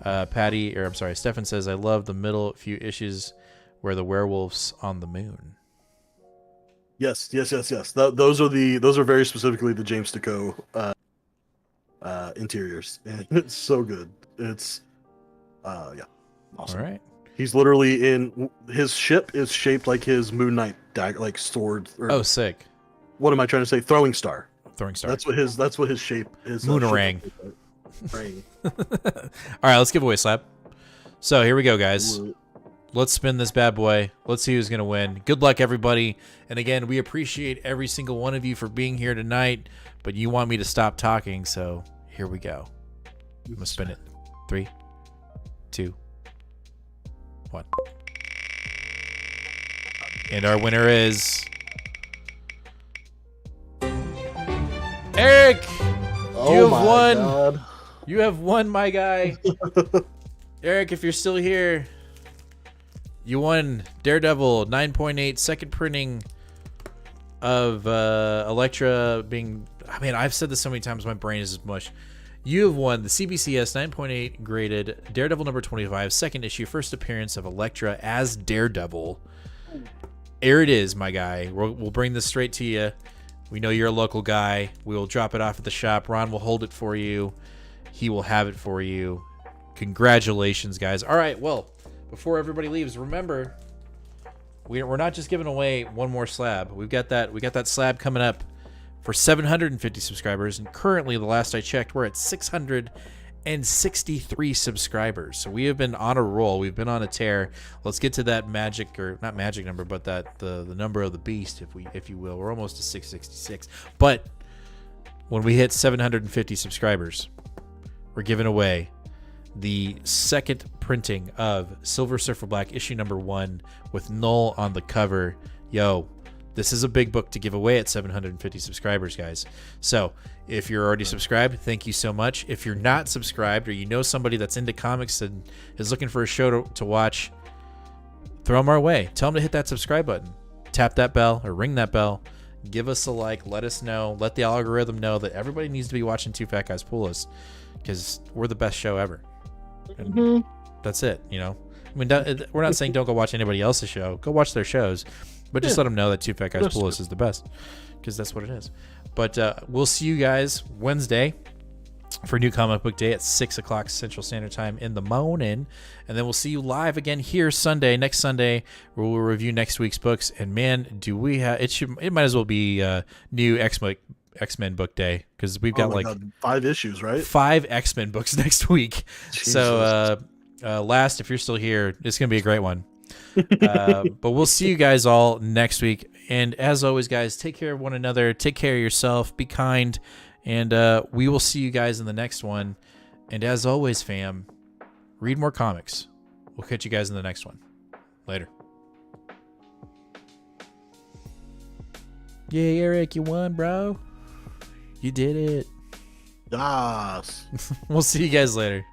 Stefan says, I love the middle few issues where the werewolves on the moon. Yes. Those are very specifically the James Deco interiors, and it's so good. It's awesome. All right. He's literally in his ship is shaped like his Moon Knight dagger, like sword. Oh, sick. What am I trying to say? Throwing star. Throwing star. That's what his shape is. Moonerang. Ring. All right, let's give away a slab. So here we go, guys. Let's spin this bad boy. Let's see who's going to win. Good luck, everybody. And again, we appreciate every single one of you for being here tonight, but you want me to stop talking, so here we go. I'm going to spin it. 3, 2, 1. And our winner is Eric. You have won. God. You have won, my guy. Eric, if you're still here, you won Daredevil 9.8 second printing of Elektra being... I mean, I've said this so many times, my brain is mush. You have won the CBCS 9.8 graded Daredevil number 25, second issue, first appearance of Elektra as Daredevil. Here it is, my guy. We'll bring this straight to you. We know you're a local guy. We will drop it off at the shop. Ron will hold it for you. He will have it for you. Congratulations, guys. All right, well, before everybody leaves, remember, we're not just giving away one more slab. We got that slab coming up for 750 subscribers, and currently, the last I checked, we're at 663 subscribers. So we have been on a roll. We've been on a tear. Let's get to that magic, or not magic number, but that the number of the beast, if you will. We're almost to 666. But when we hit 750 subscribers, we're giving away the second printing of Silver Surfer Black issue number 1 with Null on the cover. Yo, this is a big book to give away at 750 subscribers, guys. So if you're already subscribed, thank you so much. If you're not subscribed, or you know somebody that's into comics and is looking for a show to watch, throw them our way. Tell them to hit that subscribe button. Tap that bell or ring that bell. Give us a like. Let us know. Let the algorithm know that everybody needs to be watching Two Fat Guys Pull Us, because we're the best show ever. And that's it, you know. I mean, we're not saying don't go watch anybody else's show. Go watch their shows, but just let them know that Two Fat Guys Pull Us is the best, because that's what it is. But we'll see you guys Wednesday for New Comic Book Day at 6 o'clock Central Standard Time in the morning, and then we'll see you live again here next Sunday, where we'll review next week's books. And man, do we have it might as well be new X-Men book day, because we've got 5 issues, right? 5 X-Men books next week. Jesus. So last, if you're still here, it's gonna be a great one. But we'll see you guys all next week, and as always, guys, take care of one another, take care of yourself, be kind, and we will see you guys in the next one. And as always, fam, read more comics. We'll catch you guys in the next one. Later. Yeah, Eric, you won, bro. You did it. Yes. We'll see you guys later.